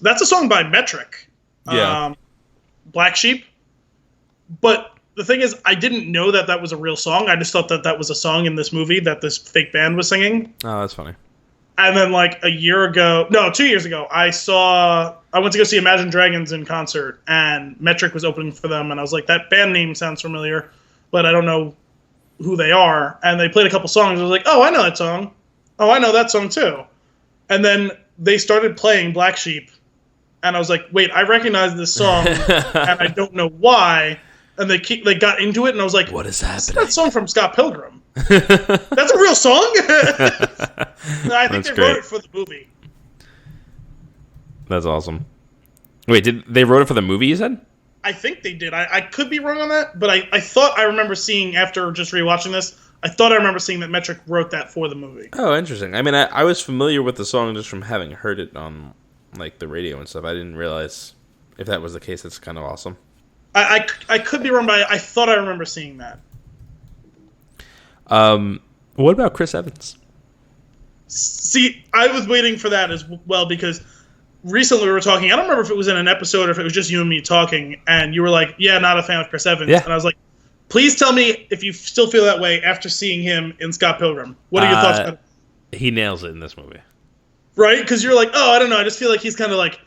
that's a song by Metric, Black Sheep. But the thing is, I didn't know that was a real song. I just thought that was a song in this movie that this fake band was singing. Oh, that's funny. And then 2 years ago, I went to go see Imagine Dragons in concert, and Metric was opening for them, and I was like, that band name sounds familiar, but I don't know who they are. And they played a couple songs. I was like, oh, I know that song. Oh, I know that song too. And then they started playing Black Sheep, and I was like, wait, I recognize this song, and I don't know why. And they got into it, and I was like, what is happening? That's that song from Scott Pilgrim. That's a real song? I think they wrote it for the movie. That's awesome. Wait, they wrote it for the movie, you said? I think they did. I could be wrong on that, but I thought I remember seeing, after just rewatching this, I thought I remember seeing that Metric wrote that for the movie. Oh, interesting. I mean, I was familiar with the song just from having heard it on the radio and stuff. I didn't realize if that was the case. That's kind of awesome. I could be wrong, but I thought I remember seeing that. What about Chris Evans? See, I was waiting for that as well, because recently we were talking. I don't remember if it was in an episode or if it was just you and me talking, and you were like, yeah, not a fan of Chris Evans. Yeah. And I was like, please tell me if you still feel that way after seeing him in Scott Pilgrim. What are your thoughts about it? He nails it in this movie. Right? Because you're like, oh, I don't know. I just feel like he's kind of like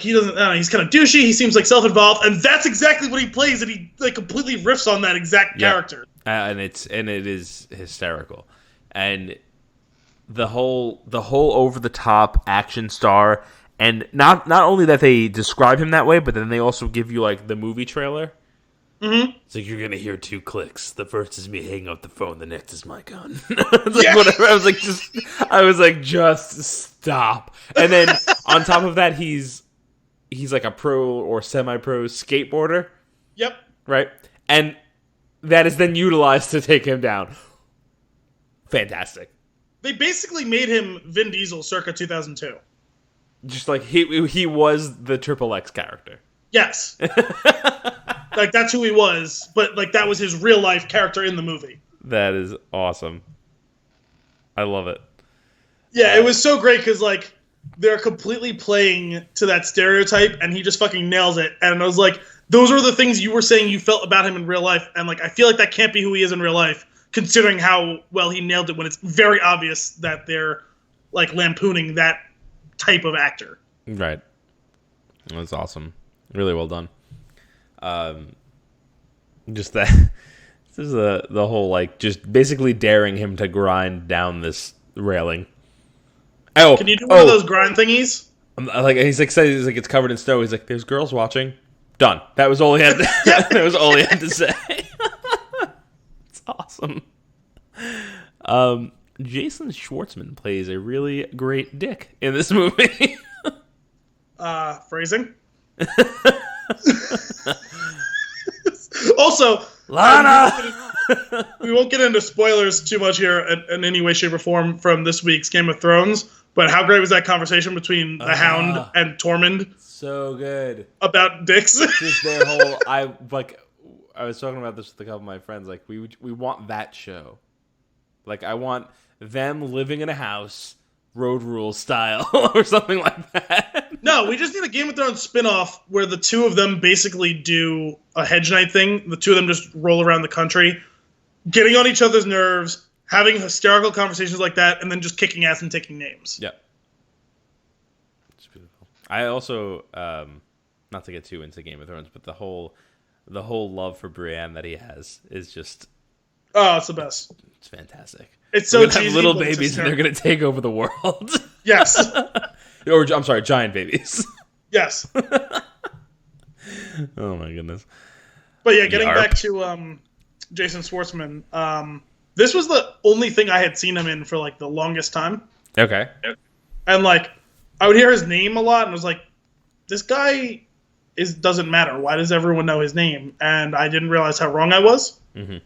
he doesn't. I don't know, he's kind of douchey. He seems like self-involved, and that's exactly what he plays. And he completely riffs on that exact character. And it is hysterical, and the whole over the top action star And not only that they describe him that way, but then they also give you like the movie trailer. Mm-hmm. It's like, you're gonna hear 2 clicks. The first is me hanging up the phone. The next is my gun. It's like, whatever. I was like, just stop. And then on top of that, he's like a pro or semi-pro skateboarder. Yep. Right, and that is then utilized to take him down. Fantastic. They basically made him Vin Diesel circa 2002. Just like he was the Triple X character. Yes. Like, that's who he was, but like that was his real life character in the movie. That is awesome. I love it. Yeah, it was so great because like they're completely playing to that stereotype, and he just fucking nails it. And I was like, those are the things you were saying you felt about him in real life, and like I feel like that can't be who he is in real life, considering how well he nailed it when it's very obvious that they're like lampooning that type of actor. Right. That's awesome. Really well done. Just that. This is the whole like just basically daring him to grind down this railing. Oh, can you do one of those grind thingies? Like he's like it's covered in snow. He's like, there's girls watching. Done. That was all he had. That was all he had to say. It's awesome. Jason Schwartzman plays a really great dick in this movie. Phrasing. Also, Lana. We won't get into spoilers too much here in any way, shape, or form from this week's Game of Thrones. But how great was that conversation between the Hound and Tormund? So good About dicks. Just their whole. I was talking about this with a couple of my friends. Like we want that show. Like I want them living in a house, Road Rules style, or something like that. No, we just need a Game of Thrones spinoff where the two of them basically do a hedge night thing. The two of them just roll around the country, getting on each other's nerves, having hysterical conversations like that, and then just kicking ass and taking names. Yep. It's beautiful. I also, not to get too into Game of Thrones, but the whole love for Brienne that he has is just... Oh, it's the best. It's fantastic. It's so cheesy. Have little babies and they're going to take over the world. Yes. Or, I'm sorry, giant babies. Yes. Oh my goodness. But yeah, getting back to Jason Schwartzman, this was the only thing I had seen him in for like the longest time. Okay. And like, I would hear his name a lot, and I was like, this guy doesn't matter. Why does everyone know his name? And I didn't realize how wrong I was. Mm-hmm.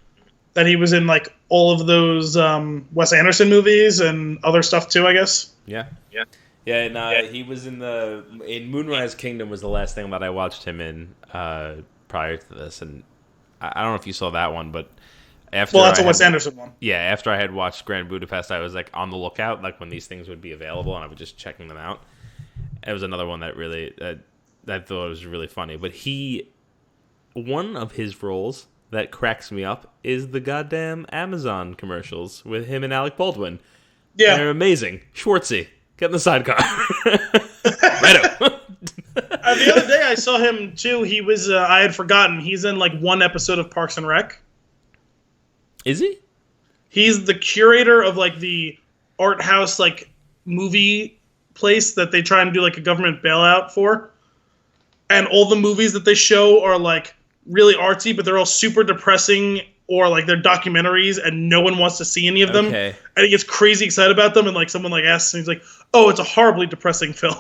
That he was in like all of those Wes Anderson movies and other stuff too, I guess. Yeah. Yeah, and he was in Moonrise Kingdom was the last thing that I watched him in prior to this, and I don't know if you saw that one, but after that's a Wes Anderson one. Yeah, after I had watched Grand Budapest, I was like on the lookout, like when these things would be available, and I was just checking them out. It was another one that really I thought was really funny, but one of his roles that cracks me up is the goddamn Amazon commercials with him and Alec Baldwin. Yeah, they're amazing. Schwartzy. Get in the sidecar. Righto. The other day I saw him too. He was, I had forgotten, he's in like one episode of Parks and Rec. Is he? He's the curator of like the art house like movie place that they try and do like a government bailout for. And all the movies that they show are like really artsy, but they're all super depressing, or like they're documentaries and no one wants to see any of them. Okay. And he gets crazy excited about them, and like someone like asks and he's like, oh, it's a horribly depressing film.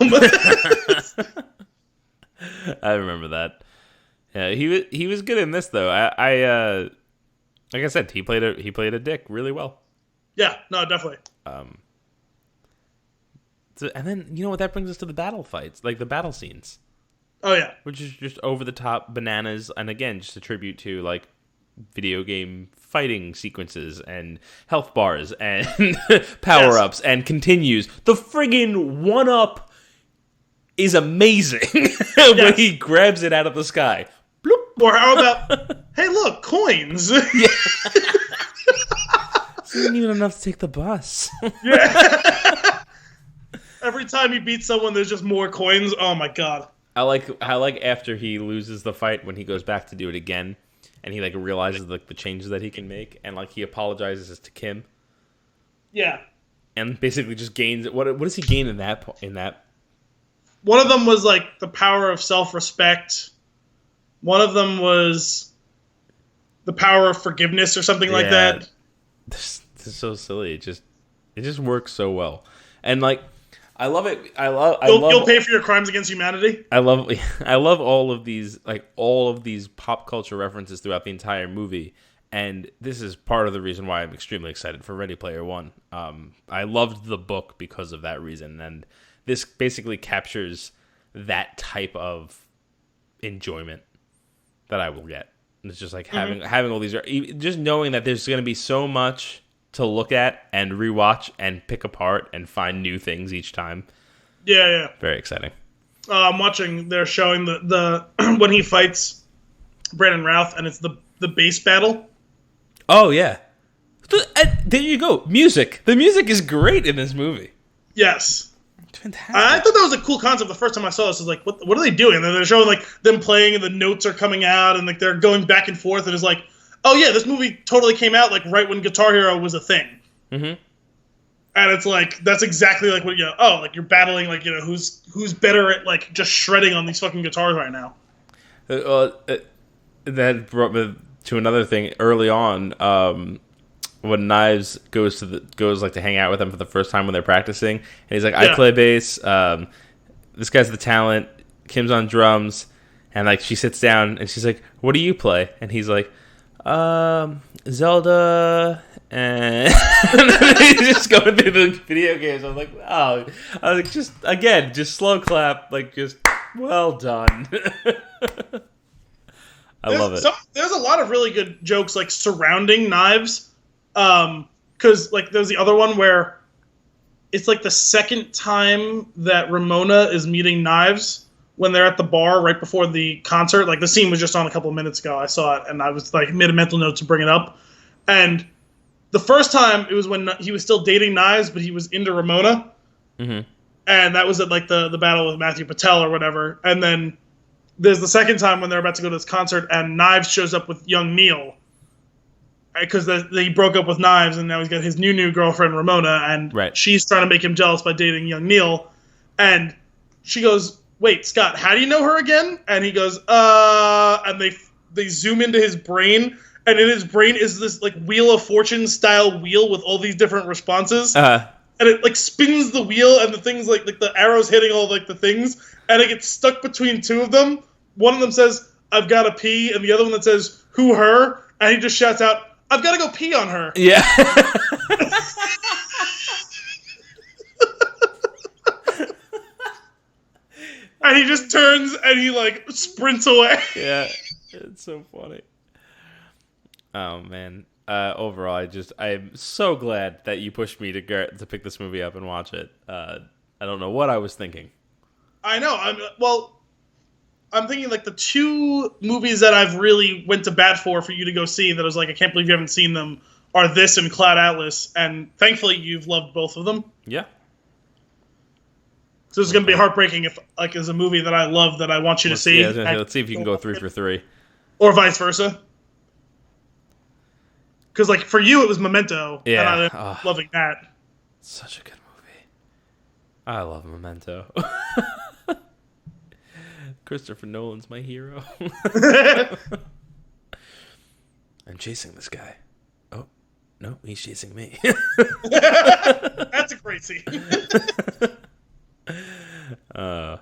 I remember that. Yeah, he was good in this though. I like I said, he played a dick really well. Yeah, no, definitely. And then you know what, that brings us to the battle fights, like the battle scenes. Oh yeah. Which is just over the top bananas, and again, just a tribute to like video game fighting sequences and health bars and power-ups and continues. The friggin' 1-up is amazing when he grabs it out of the sky. Bloop. Or how about, hey look, coins. Yeah. Isn't even enough to take the bus. Yeah. Every time he beats someone, there's just more coins. Oh my god. I like after he loses the fight, when he goes back to do it again, and he like realizes like the changes that he can make, and like he apologizes to Kim. Yeah. And basically just gains what does he gain in that one of them was like the power of self-respect. One of them was the power of forgiveness or something like that. This is so silly. It just works so well, and like I love it. You'll pay for your crimes against humanity. I love all of these pop culture references throughout the entire movie, and this is part of the reason why I'm extremely excited for Ready Player One. I loved the book because of that reason, and this basically captures that type of enjoyment that I will get. And it's just like having all these, just knowing that there's going to be so much to look at and rewatch and pick apart and find new things each time. Yeah. Very exciting. I'm watching. They're showing the when he fights Brandon Routh, and it's the bass battle. Oh yeah, there you go. Music. The music is great in this movie. Yes. Fantastic. I thought that was a cool concept the first time I saw this. I was like, what are they doing? And then they're showing like them playing and the notes are coming out and like they're going back and forth, and it's like, oh yeah, this movie totally came out like right when Guitar Hero was a thing. Mm-hmm. And it's like, that's exactly like what, like you're battling like, who's better at like just shredding on these fucking guitars right now. That brought me to another thing early on, when Knives goes to hang out with them for the first time when they're practicing, and he's like, I play bass, this guy's the talent, Kim's on drums, and like she sits down and she's like, what do you play? And he's like, Zelda, and he's just going through the video games. I was like, wow. I was like, just slow clap, like just well done. I love it. There's a lot of really good jokes like surrounding Knives. Because like there's the other one where it's like the second time that Ramona is meeting Knives when they're at the bar right before the concert. Like the scene was just on a couple of minutes ago. I saw it and I was like made a mental note to bring it up. And the first time it was when he was still dating Knives, but he was into Ramona. Mm-hmm. And that was at like the battle with Matthew Patel or whatever. And then there's the second time when they're about to go to this concert and Knives shows up with young Neil. Because he broke up with Knives, and now he's got his new girlfriend, Ramona, and she's trying to make him jealous by dating young Neil. And she goes, wait, Scott, how do you know her again? And he goes, and they zoom into his brain, and in his brain is this, like, Wheel of Fortune style wheel with all these different responses. And it, like, spins the wheel, and the things, like the arrows hitting all, like, the things, and it gets stuck between two of them. One of them says, I've got to pee, and the other one that says, who, her? And he just shouts out, I've got to go pee on her. Yeah. And he just turns and he like sprints away. Yeah, it's so funny. Oh man. Overall, I'm so glad that you pushed me to pick this movie up and watch it. I don't know what I was thinking. I know. I'm thinking like the two movies that I've really went to bat for you to go see that I was like, I can't believe you haven't seen them, are this and Cloud Atlas, and thankfully you've loved both of them. Yeah. So it's going to be heartbreaking if like there's a movie that I love that I want you to see. Yeah, let's see if you can go 3 for 3. Or vice versa. Because like for you it was Memento, and I'm loving that. Such a good movie. I love Memento. Christopher Nolan's my hero. I'm chasing this guy. Oh, no, he's chasing me. That's a great scene. I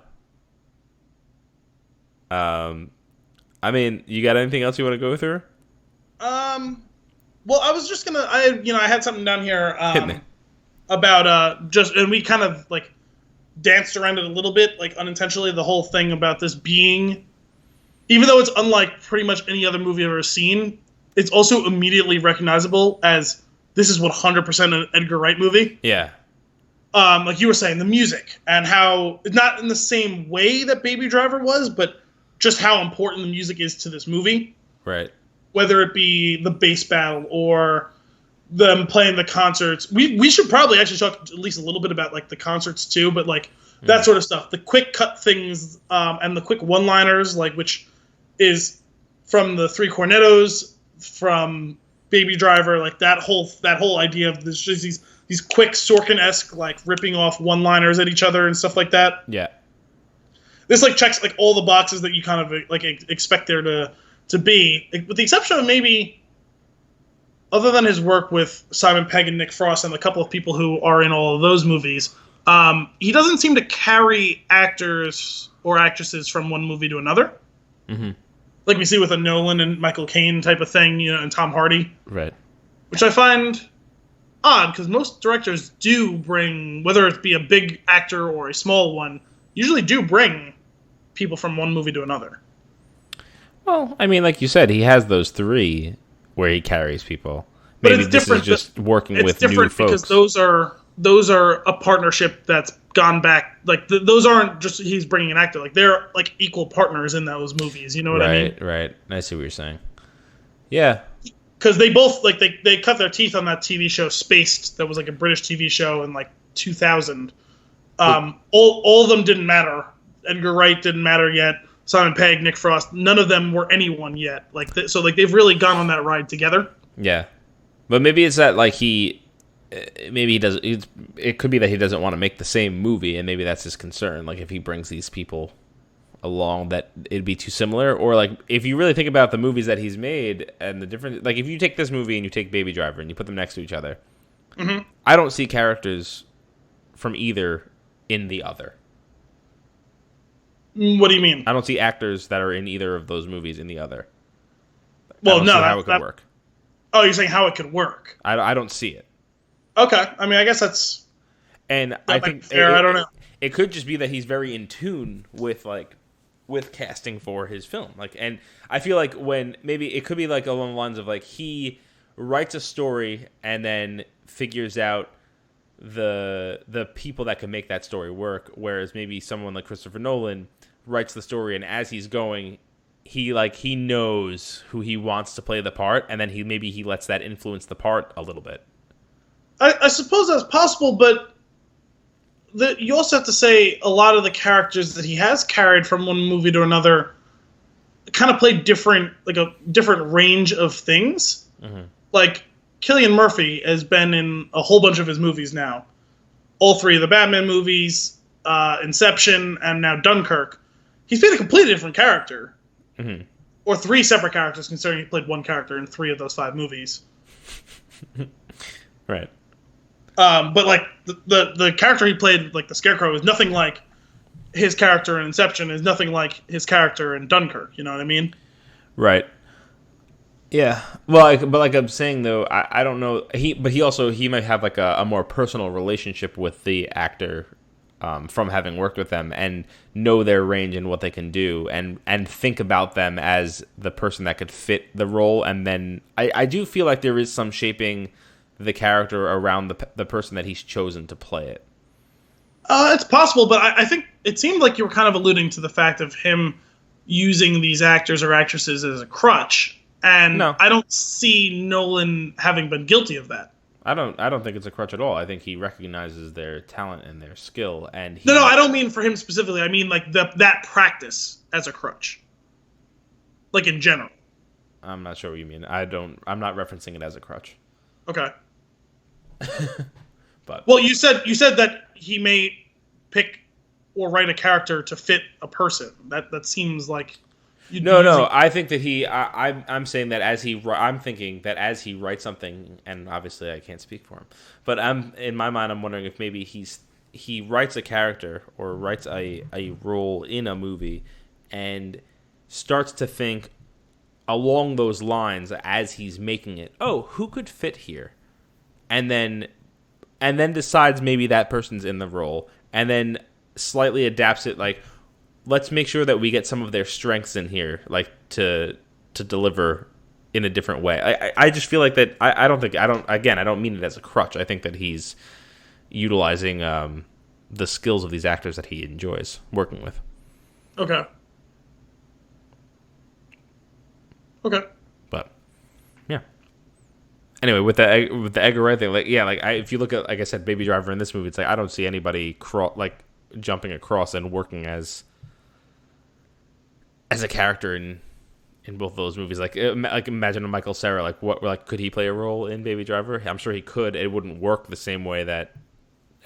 mean, you got anything else you want to go through? Well, I was just gonna, I had something down here Hit me. About and we kind of like danced around it a little bit, like unintentionally, the whole thing about this being, even though it's unlike pretty much any other movie I've ever seen, it's also immediately recognizable as this is 100% an Edgar Wright movie. Yeah. Like you were saying, the music and how, not in the same way that Baby Driver was, but just how important the music is to this movie. Right. Whether it be the bass battle or them playing the concerts. We should probably actually talk at least a little bit about like the concerts too, but like that sort of stuff. The quick cut things and the quick one-liners, like which is from the Three Cornettos, from Baby Driver, like that whole idea of this, just these quick Sorkin-esque like ripping off one-liners at each other and stuff like that. Yeah. this like checks like all the boxes that you kind of like expect there to be, with the exception of maybe, other than his work with Simon Pegg and Nick Frost and a couple of people who are in all of those movies, he doesn't seem to carry actors or actresses from one movie to another. Mm-hmm. Like we see with a Nolan and Michael Caine type of thing, and Tom Hardy. Right. Which I find odd, because most directors do bring, whether it be a big actor or a small one, usually do bring people from one movie to another. Well, I mean, like you said, he has those 3 where he carries people. Maybe but it's this different. is just working with new folks. It's different because those are a partnership that's gone back. Like those aren't just he's bringing an actor. Like they're like equal partners in those movies. You know what I mean? Right. I see what you're saying. Yeah. Because they both like they cut their teeth on that TV show Spaced. That was like a British TV show in like 2000. All of them didn't matter. Edgar Wright didn't matter yet. Simon Pegg, Nick Frost, none of them were anyone yet. Like so, like they've really gone on that ride together. Yeah, but maybe it's that like maybe he does. It could be that he doesn't want to make the same movie, and maybe that's his concern. Like if he brings these people along, that it'd be too similar. Or like if you really think about the movies that he's made and the different, like if you take this movie and you take Baby Driver and you put them next to each other, mm-hmm. I don't see characters from either in the other. What do you mean? I don't see actors that are in either of those movies in the other. Well, no, how it could work. Oh, you're saying how it could work? I don't see it. Okay, I mean, I guess that's. And I think fair. I don't know. It could just be that he's very in tune with casting for his film. Like, and I feel like when maybe it could be like along the lines of like he writes a story and then figures out the people that can make that story work, whereas maybe someone like Christopher Nolan writes the story and as he's going he knows who he wants to play the part, and then he lets that influence the part a little bit. I suppose that's possible, but you also have to say a lot of the characters that he has carried from one movie to another kind of played a different range of things. Mm-hmm. Like Cillian Murphy has been in a whole bunch of his movies now. All 3 of the Batman movies, Inception, and now Dunkirk. He's played a completely different character. Mm-hmm. Or 3 separate characters, considering he played one character in 3 of those 5 movies. Right. But like the character he played, like the Scarecrow, is nothing like his character in Inception, is nothing like his character in Dunkirk. You know what I mean? Right. Yeah. Well, but like I'm saying though, I don't know. He might have like a more personal relationship with the actor from having worked with them and know their range and what they can do and think about them as the person that could fit the role. And then I do feel like there is some shaping the character around the person that he's chosen to play it. It's possible, but I think it seemed like you were kind of alluding to the fact of him using these actors or actresses as a crutch. And no. I don't see Nolan having been guilty of that. I don't think it's a crutch at all. I think he recognizes their talent and their skill. And No, I don't mean for him specifically. I mean like that practice as a crutch. Like in general. I'm not sure what you mean. I'm not referencing it as a crutch. Okay. But well, you said that he may pick or write a character to fit a person. That seems like No. I think that I'm saying that I'm thinking that as he writes something, and obviously I can't speak for him, but in my mind I'm wondering if maybe he writes a character or writes a role in a movie and starts to think along those lines as he's making it. Oh, who could fit here? And then decides maybe that person's in the role, and then slightly adapts it. Like, let's make sure that we get some of their strengths in here, like to deliver in a different way. I just feel like that. I don't mean it as a crutch. I think that he's utilizing the skills of these actors that he enjoys working with. Okay. But yeah. Anyway, with the Edgar Wright thing, if you look at, like I said, Baby Driver in this movie, it's like I don't see anybody jumping across and working as a character in both those movies. Like imagine a Michael Cera. Could he play a role in Baby Driver? I'm sure he could. It wouldn't work the same way that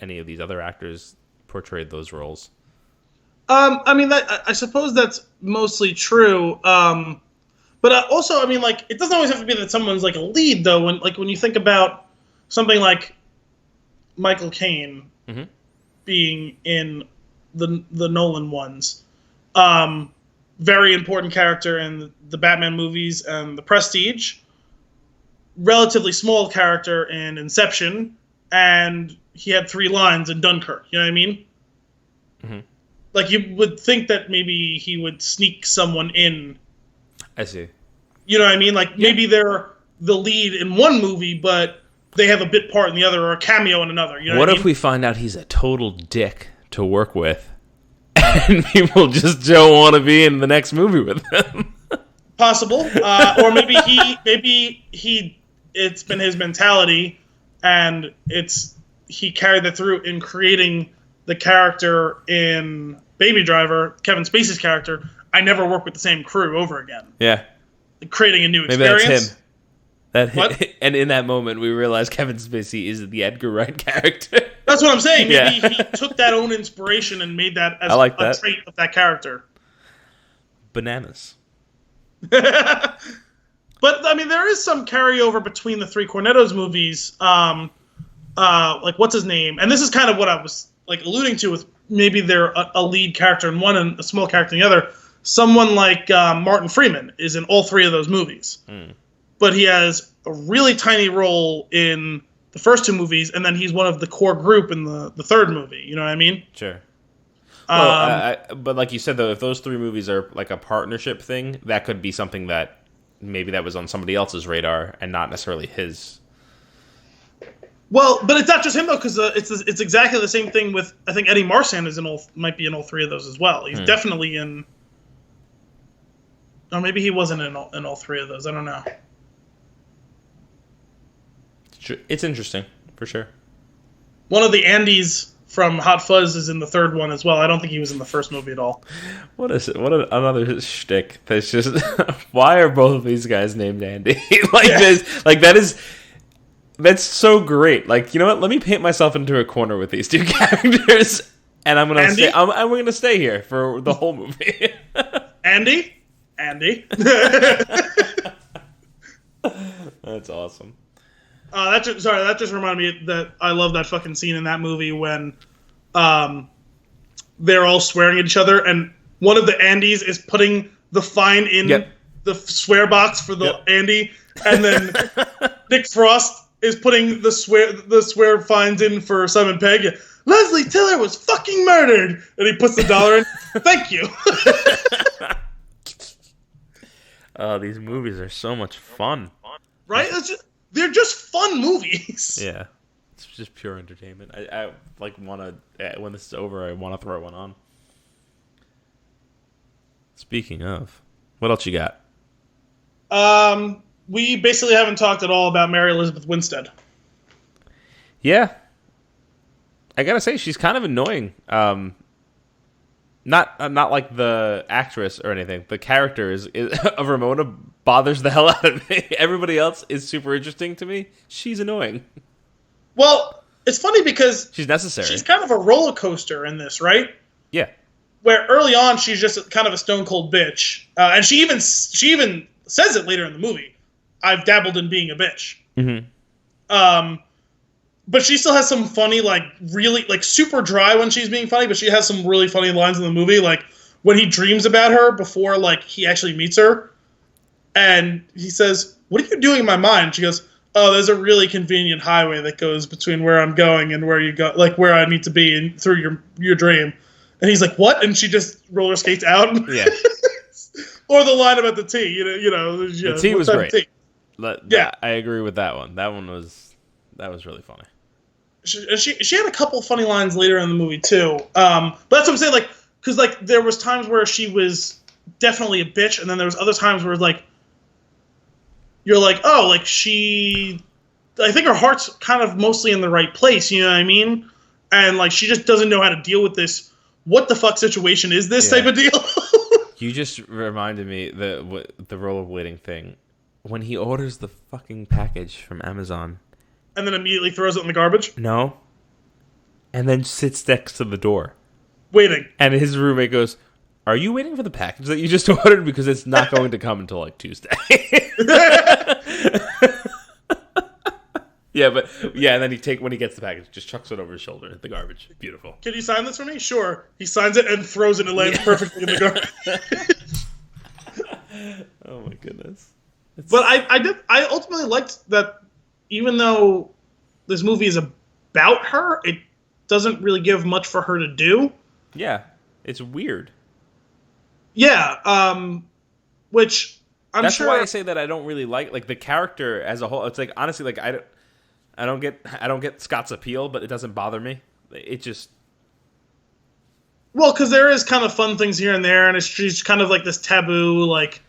any of these other actors portrayed those roles. I mean, I suppose that's mostly true. But also, I mean, like, it doesn't always have to be that someone's like a lead, though. When you think about something like Michael Caine being in the Nolan ones, very important character in the Batman movies and The Prestige, relatively small character in Inception, and he had 3 lines in Dunkirk. You know what I mean? Mm-hmm. Like, you would think that maybe he would sneak someone in. I see. You know what I mean? Like, maybe they're the lead in one movie, but they have a bit part in the other, or a cameo in another. You know what I mean? If we find out he's a total dick to work with, and people just don't want to be in the next movie with him? Possible. Or maybe it's been his mentality, and he carried that through in creating the character in Baby Driver, Kevin Spacey's character. I never work with the same crew over again. Yeah. Creating a new experience. Maybe that's him. What? And in that moment, we realized Kevin Spacey is the Edgar Wright character. That's what I'm saying. Maybe he took that own inspiration and made that as a trait of that character. Bananas. But, I mean, there is some carryover between the 3 Cornettos movies. Like, what's his name? And this is kind of what I was like alluding to with maybe they're a lead character in one and a small character in the other. Someone like Martin Freeman is in all 3 of those movies. But he has a really tiny role in the first 2 movies, and then he's one of the core group in the 3rd movie. You know what I mean? Sure. Well, but like you said, though, if those 3 movies are like a partnership thing, that could be something that maybe that was on somebody else's radar and not necessarily his. Well, but it's not just him, though, because it's exactly the same thing with, I think Eddie Marsan might be in all 3 of those as well. He's definitely in... Or maybe he wasn't in all 3 of those. I don't know. It's interesting, for sure. One of the Andys from Hot Fuzz is in the 3rd one as well. I don't think he was in the first movie at all. What is it? Another shtick that's just... Why are both of these guys named Andy? That's so great. Like, you know what? Let me paint myself into a corner with these 2 characters, and I'm gonna stay here for the whole movie. Andy. That's awesome. That just reminded me that I love that fucking scene in that movie when they're all swearing at each other, and one of the Andys is putting the fine in the swear box for the Andy, and then Nick Frost is putting the swear fines in for Simon Pegg. Leslie Tiller was fucking murdered, and he puts the dollar in. Thank you. These movies are so much fun. Right? They're just fun movies. Yeah. It's just pure entertainment. I want to, when this is over, I want to throw one on. Speaking of, what else you got? We basically haven't talked at all about Mary Elizabeth Winstead. Yeah. I gotta say, she's kind of annoying. Not like the actress or anything. The character is of Ramona bothers the hell out of me. Everybody else is super interesting to me. She's annoying. Well, it's funny because she's necessary. She's kind of a roller coaster in this, right? Yeah. Where early on she's just kind of a stone cold bitch, and she even says it later in the movie. I've dabbled in being a bitch. Mm-hmm. But she still has some funny, like, really, like, super dry when she's being funny, but she has some really funny lines in the movie, like, when he dreams about her before, like, he actually meets her, and he says, "What are you doing in my mind?" She goes, "Oh, there's a really convenient highway that goes between where I'm going and where you go, like, where I need to be and through your dream." And he's like, "What?" And she just roller skates out. Yeah. Or the line about the tea, you know. The tea was great. Yeah, I agree with that one. That was really funny. She had a couple funny lines later in the movie too. But that's what I'm saying, like, because like there was times where she was definitely a bitch, and then there was other times where like you're like, oh, like I think her heart's kind of mostly in the right place. You know what I mean? And like she just doesn't know how to deal with this. What the fuck situation is this type of deal? You just reminded me the rollerblading thing. When he orders the fucking package from Amazon. And then immediately throws it in the garbage? No. And then sits next to the door. waiting. And his roommate goes, "Are you waiting for the package that you just ordered? Because it's not going to come until like Tuesday." And then when he gets the package, just chucks it over his shoulder in the garbage. Beautiful. Can you sign this for me? Sure. He signs it and throws it and it lands perfectly in the garbage. Oh my goodness. But I ultimately liked that even though this movie is about her, it doesn't really give much for her to do. Yeah. It's weird. Yeah. Which That's why I say that I don't really like the character as a whole. It's like, honestly, like I don't get Scott's appeal, but it doesn't bother me. It just... Well, because there is kind of fun things here and there, and she's kind of like this taboo, like,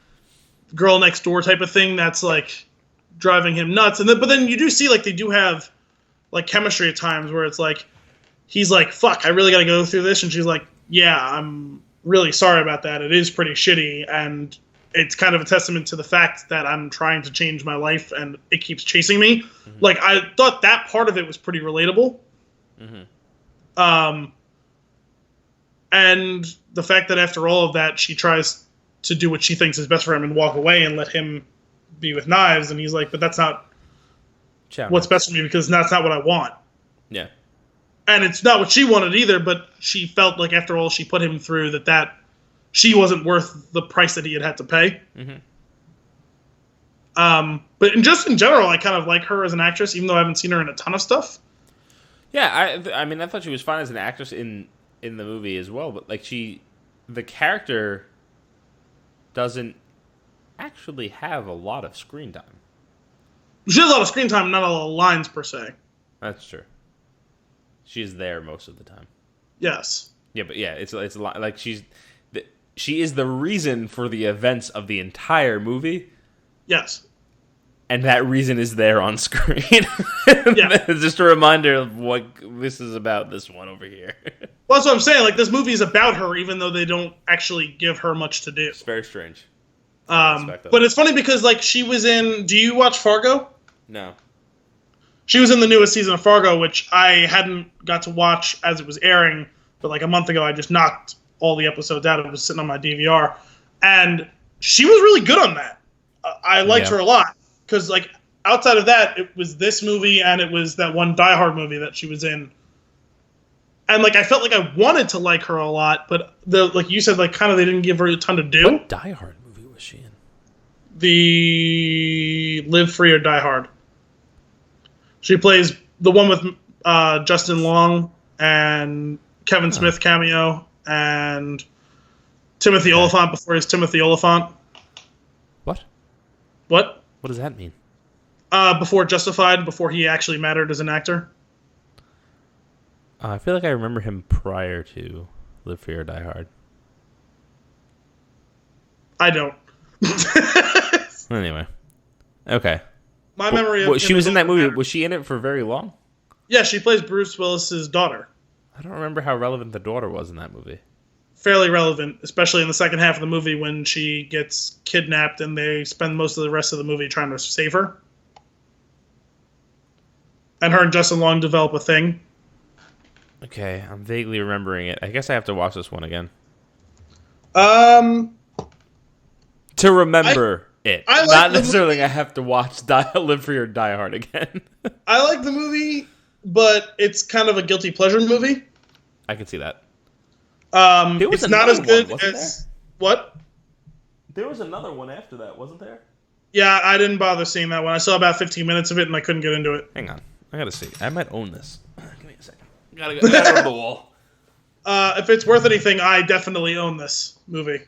girl next door type of thing that's, like, driving him nuts. But then you do see, like, they do have, like, chemistry at times where it's like, he's like, fuck, I really gotta go through this, and she's like, yeah, I'm really sorry about that. It is pretty shitty, and it's kind of a testament to the fact that I'm trying to change my life, and it keeps chasing me. Mm-hmm. Like, I thought that part of it was pretty relatable. Mm-hmm. And the fact that after all of that, she tries to do what she thinks is best for him and walk away and let him be with Knives. And he's like, but that's not what's best for me because that's not what I want. Yeah. And it's not what she wanted either, but she felt like after all she put him through that she wasn't worth the price that he had to pay. Mm-hmm. But just in general, I kind of like her as an actress, even though I haven't seen her in a ton of stuff. Yeah, I mean, I thought she was fine as an actress in the movie as well, but like the character doesn't actually have a lot of screen time. She has a lot of screen time, not a lot of lines per se. That's true. She's there most of the time. Yes. Yeah, but yeah, it's a lot. Like she is the reason for the events of the entire movie. Yes. And that reason is there on screen. Yeah. It's just a reminder of what this is about, this one over here. Well, that's what I'm saying. Like, this movie is about her, even though they don't actually give her much to do. It's very strange. But it's funny because, like, she was in... Do you watch Fargo? No. She was in the newest season of Fargo, which I hadn't got to watch as it was airing. But, like, a month ago, I just knocked all the episodes out. It was sitting on my DVR. And she was really good on that. I liked her a lot. Because, like, outside of that, it was this movie and it was that one Die Hard movie that she was in. And, like, I felt like I wanted to like her a lot, but, like you said, like, kind of they didn't give her a ton to do. What Die Hard movie was she in? The Live Free or Die Hard. She plays the one with Justin Long and Kevin Smith cameo and Timothy Olyphant before his Timothy Olyphant. What? What? What does that mean? Before Justified, before he actually mattered as an actor. I feel like I remember him prior to Live Free or Die Hard. I don't. Anyway. Okay. My memory of she was in that movie. Was she in it for very long? Yeah, she plays Bruce Willis's daughter. I don't remember how relevant the daughter was in that movie. Fairly relevant, especially in the second half of the movie when she gets kidnapped and they spend most of the rest of the movie trying to save her. And her and Justin Long develop a thing. Okay, I'm vaguely remembering it. I guess I have to watch this one again. To remember it. I like Not necessarily I have to watch Live Free or Die Hard again. I like the movie, but it's kind of a guilty pleasure movie. I can see that. It's not as good as... What? There was another one after that, wasn't there? Yeah, I didn't bother seeing that one. I saw about 15 minutes of it and I couldn't get into it. Hang on. I gotta see. I might own this. Give me a second. Gotta go to the wall. If it's worth anything, I definitely own this movie.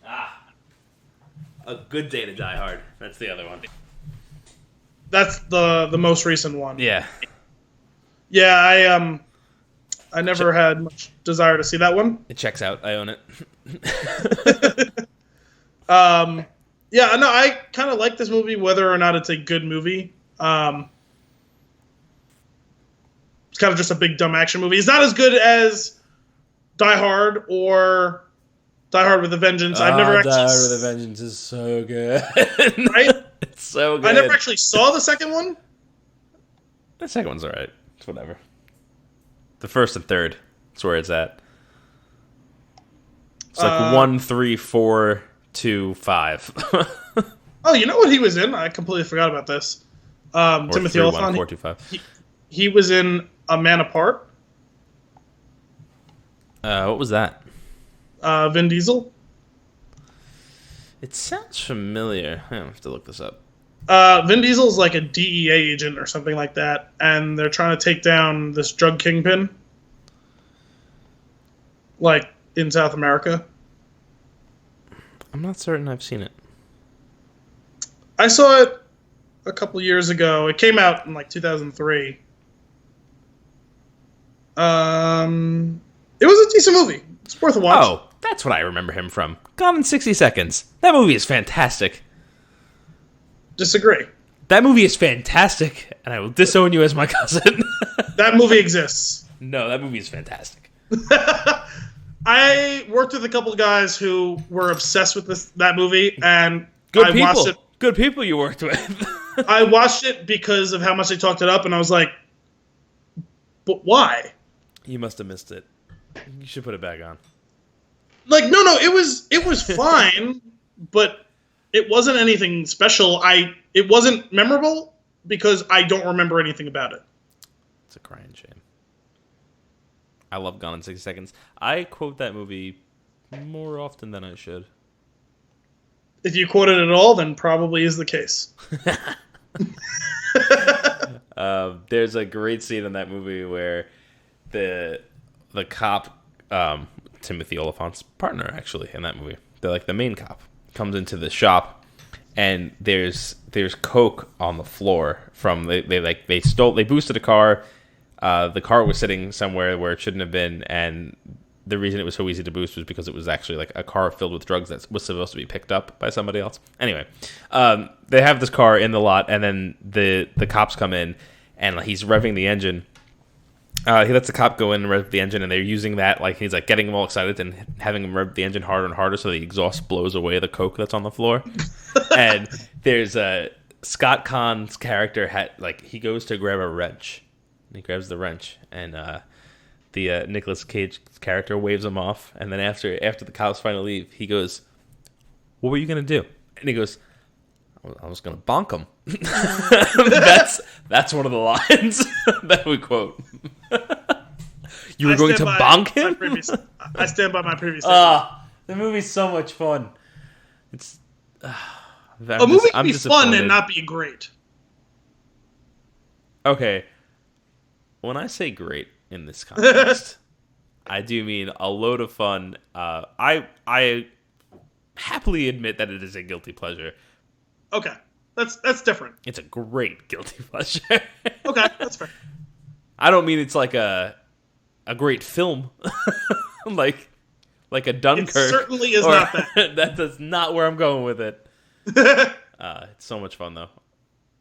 A Good Day to Die Hard. That's the other one. That's the most recent one. Yeah. Yeah, I never had much desire to see that one. It checks out. I own it. Yeah, no, I kind of like this movie, whether or not it's a good movie. It's kind of just a big dumb action movie. It's not as good as Die Hard or Die Hard with a Vengeance. I've never actually... Die Hard with a Vengeance is so good. Right? It's so good. I never actually saw the second one. The second one's alright. It's whatever. The first and third That's where it's at. It's like 1, 3, 4, 2, 5. Oh, you know what he was in? I completely forgot about this. Timothy 3, Olyphant. 1, 4, 2, 5. He was in A Man Apart. What was that? Vin Diesel. It sounds familiar. I have to look this up. Vin Diesel's like a DEA agent or something like that, and they're trying to take down this drug kingpin, like in South America. I'm not certain I've seen it. I saw it a couple years ago. It came out in like 2003. It was a decent movie. It's worth a watch. Oh, that's what I remember him from. Gone in 60 Seconds. That movie is fantastic. Disagree. That movie is fantastic, and I will disown you as my cousin. That movie exists. No, that movie is fantastic. I worked with a couple of guys who were obsessed with that movie, and Good I people. watched it. Good people you worked with. I watched it because of how much they talked it up, and I was like, but why? You must have missed it. You should put it back on. Like, no, it was fine, but it wasn't anything special. It wasn't memorable because I don't remember anything about it. It's a crying shame. I love Gone in 60 Seconds. I quote that movie more often than I should. If you quote it at all, then probably is the case. There's a great scene in that movie where the cop, Timothy Olyphant's partner, actually, in that movie, they're like the main cop, comes into the shop, and there's coke on the floor from they boosted a car. The car was sitting somewhere where it shouldn't have been, and the reason it was so easy to boost was because it was actually like a car filled with drugs that was supposed to be picked up by somebody else. Anyway, they have this car in the lot, and then the cops come in, and he's revving the engine. He lets the cop go in and rev the engine, and they're using that, like he's like getting them all excited and having them rev the engine harder and harder so the exhaust blows away the coke that's on the floor. And there's Scott Caan's character he goes to grab a wrench, and he grabs the wrench, and the Nicolas Cage character waves him off, and then after the cops finally leave, he goes, "What were you gonna do?" And he goes, "I was gonna bonk him." That's one of the lines that we quote. You were going to bonk him? I stand by my previous statement. The movie's so much fun. It's a movie can be fun and not be great. Okay, when I say great in this context, I do mean a load of fun. I happily admit that it is a guilty pleasure. Okay, that's different. It's a great guilty pleasure. Okay, that's fair. I don't mean it's like a great film, like a Dunkirk. It certainly is not that. That's not where I'm going with it. It's so much fun though.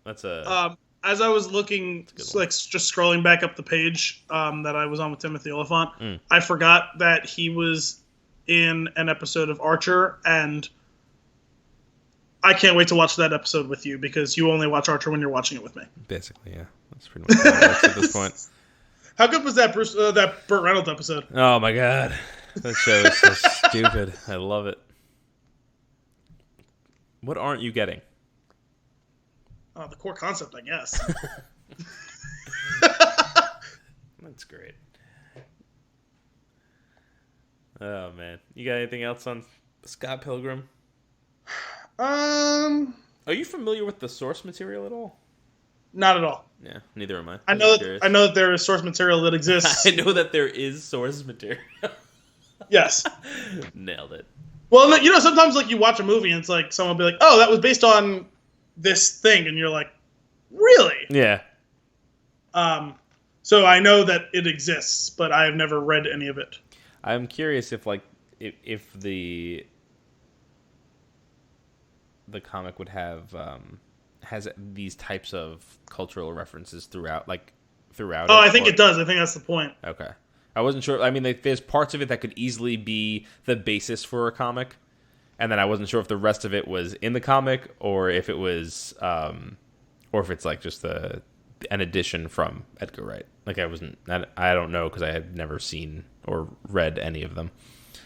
That's a. As I was looking, like just scrolling back up the page that I was on with Timothy Olyphant, I forgot that he was in an episode of Archer, and I can't wait to watch that episode with you because you only watch Archer when you're watching it with me. Basically, yeah, that's pretty much how it works at this point. How good was that that Burt Reynolds episode? Oh my god, that show is so stupid. I love it. What aren't you getting? Oh, the core concept, I guess. That's great. Oh man, you got anything else on Scott Pilgrim? Are you familiar with the source material at all? Not at all. Yeah, neither am I. I know that there is source material that exists. I know that there is source material. Yes. Nailed it. Well, you know, sometimes like you watch a movie and it's like someone will be like, "Oh, that was based on this thing," and you're like, "Really?" Yeah. So I know that it exists, but I have never read any of it. I'm curious if the comic would have has these types of cultural references throughout. Oh, I think it does. I think that's the point. Okay. I wasn't sure. I mean, there's parts of it that could easily be the basis for a comic, and then I wasn't sure if the rest of it was in the comic or if it was, or if it's like just an addition from Edgar Wright. Like I don't know because I had never seen or read any of them.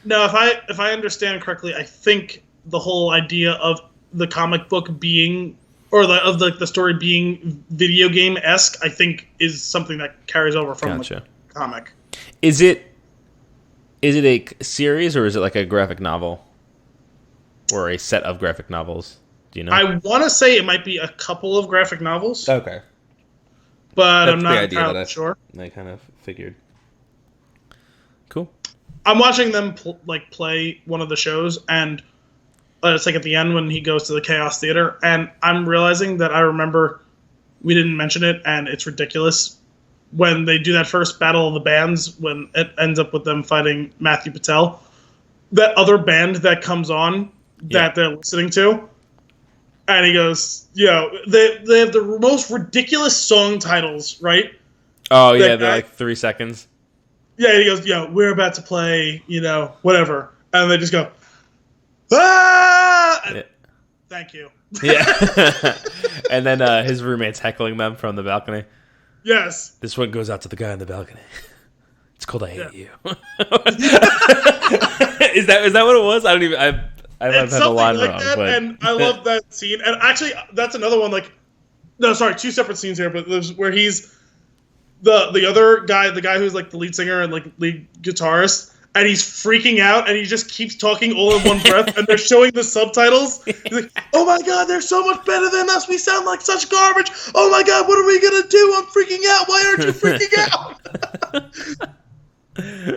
No, if I understand correctly, I think the whole idea of the comic book being, or the story being video game-esque, I think is something that carries over from the comic. Is it a series, or is it like a graphic novel? Or a set of graphic novels? Do you know? I want to say it might be a couple of graphic novels. Okay. But That's I'm not entirely sure. I kind of figured. Cool. I'm watching them play one of the shows, and it's like at the end when he goes to the Chaos Theater, and I'm realizing that I remember we didn't mention it, and it's ridiculous when they do that first battle of the bands, when it ends up with them fighting Matthew Patel. That other band that comes on that they're listening to, and he goes, they have the most ridiculous song titles, right? Oh, yeah, they're like 3 seconds. Yeah, he goes, we're about to play, whatever. And they just go, ah! Yeah. Thank you. Yeah. And then his roommate's heckling them from the balcony. Yes. This one goes out to the guy on the balcony. It's called I Hate You. Is that what it was? I don't even... I might have had the line like wrong. That, but... And I love that scene. And actually, that's another one, two separate scenes here, but there's where he's... The other guy, the guy who's like the lead singer and like lead guitarist, and he's freaking out and he just keeps talking all in one breath, and they're showing the subtitles. He's like, "Oh my god, they're so much better than us. We sound like such garbage. Oh my god, what are we gonna do? I'm freaking out. Why aren't you freaking out?"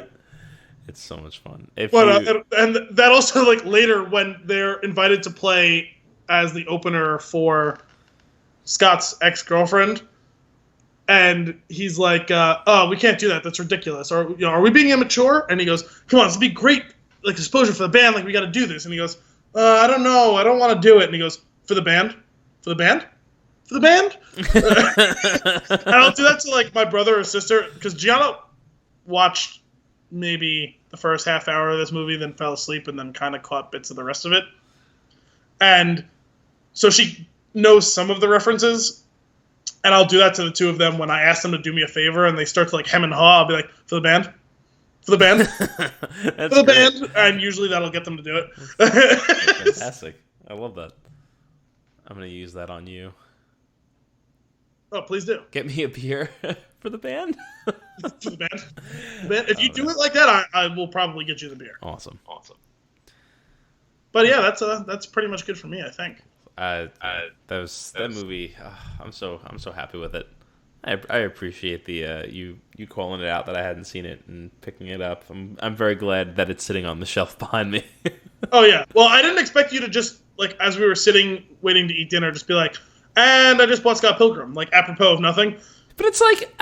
It's so much fun. And that also, like, later when they're invited to play as the opener for Scott's ex-girlfriend. And he's like, "Oh, we can't do that. That's ridiculous. Or, are we being immature?" And he goes, "Come on, this will be great, like, exposure for the band. Like, we got to do this." And he goes, "I don't know. I don't want to do it." And he goes, "For the band? For the band? For the band?" And I'll do that to, like, my brother or sister, because Gianna watched maybe the first half hour of this movie, then fell asleep, and then kind of caught bits of the rest of it. And so she knows some of the references. And I'll do that to the two of them when I ask them to do me a favor, and they start to, like, hem and haw. I'll be like, "For the band? For the band? For the band?" And usually that'll get them to do it. Fantastic. I love that. I'm going to use that on you. Oh, please do. Get me a beer for the band. For the band. If you do it like that, I will probably get you the beer. Awesome. But yeah, that's pretty much good for me, I think. That movie. I'm so happy with it. I appreciate the you calling it out that I hadn't seen it and picking it up. I'm very glad that it's sitting on the shelf behind me. Oh yeah. Well, I didn't expect you to just, like, as we were sitting waiting to eat dinner, just be like, "And I just bought Scott Pilgrim," like, apropos of nothing. But it's like,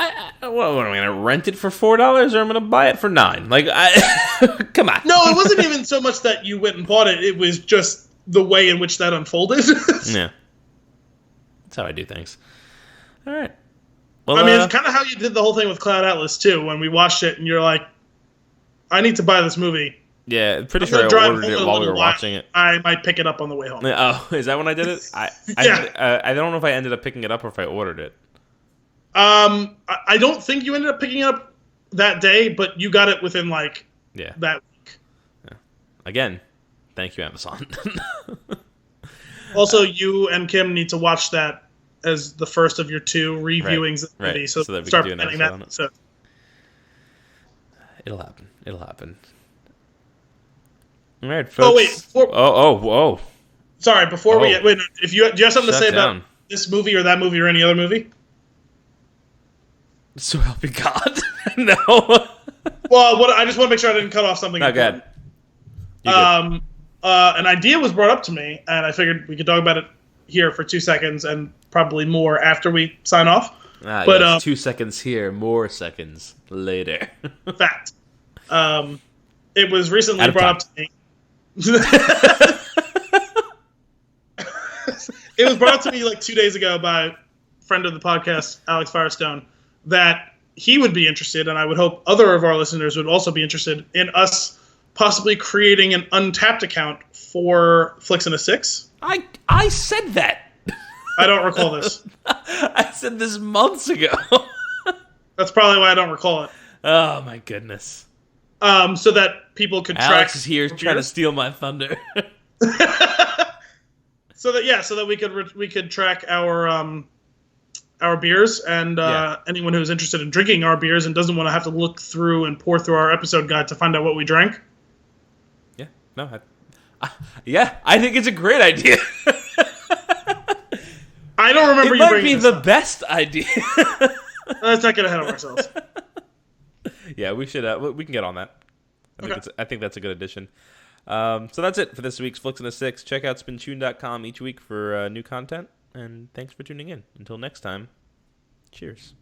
what am I going to rent it for $4 or I'm going to buy it for $9? Like, come on. No, it wasn't even so much that you went and bought it. It was just the way in which that unfolded. Yeah. That's how I do things. All right. Well, I mean, it's kind of how you did the whole thing with Cloud Atlas, too, when we watched it, and you're like, "I need to buy this movie." Yeah, pretty sure I ordered it while we were watching it. I might pick it up on the way home. Oh, is that when I did it? Yeah. I don't know if I ended up picking it up or if I ordered it. I don't think you ended up picking it up that day, but you got it within, like, that week. Yeah. Again, thank you, Amazon. Also, you and Kim need to watch that as the first of your 2 reviewings of the movie, so that we start can do planning that episode. It'll happen. All right, folks. Oh, wait. Whoa. Sorry, before we wait, do you have something to say about this movie or that movie or any other movie? So help you God. No. Well, I just want to make sure I didn't cut off something. Oh, good. An idea was brought up to me, and I figured we could talk about it here for 2 seconds and probably more after we sign off. But yes, 2 seconds here, more seconds later. Fact. It was recently brought up to me. It was brought up to me like 2 days ago by a friend of the podcast, Alex Firestone, that he would be interested, and I would hope other of our listeners would also be interested in us possibly creating an untapped account for Flix and a Six. I said that. I don't recall this. I said this months ago. That's probably why I don't recall it. Oh my goodness. so that people could track. Alex is here trying to steal my thunder. So that we could track our beers, and anyone who's interested in drinking our beers and doesn't want to have to look through and pour through our episode guide to find out what we drank. Yeah, no, I think it's a great idea. I don't remember you bringing this up. It might be the best idea. Let's not get ahead of ourselves. Yeah, we should. We can get on that. I think that's a good addition. So that's it for this week's Flix and a Six. Check out spinchoon.com each week for new content. And thanks for tuning in. Until next time, cheers.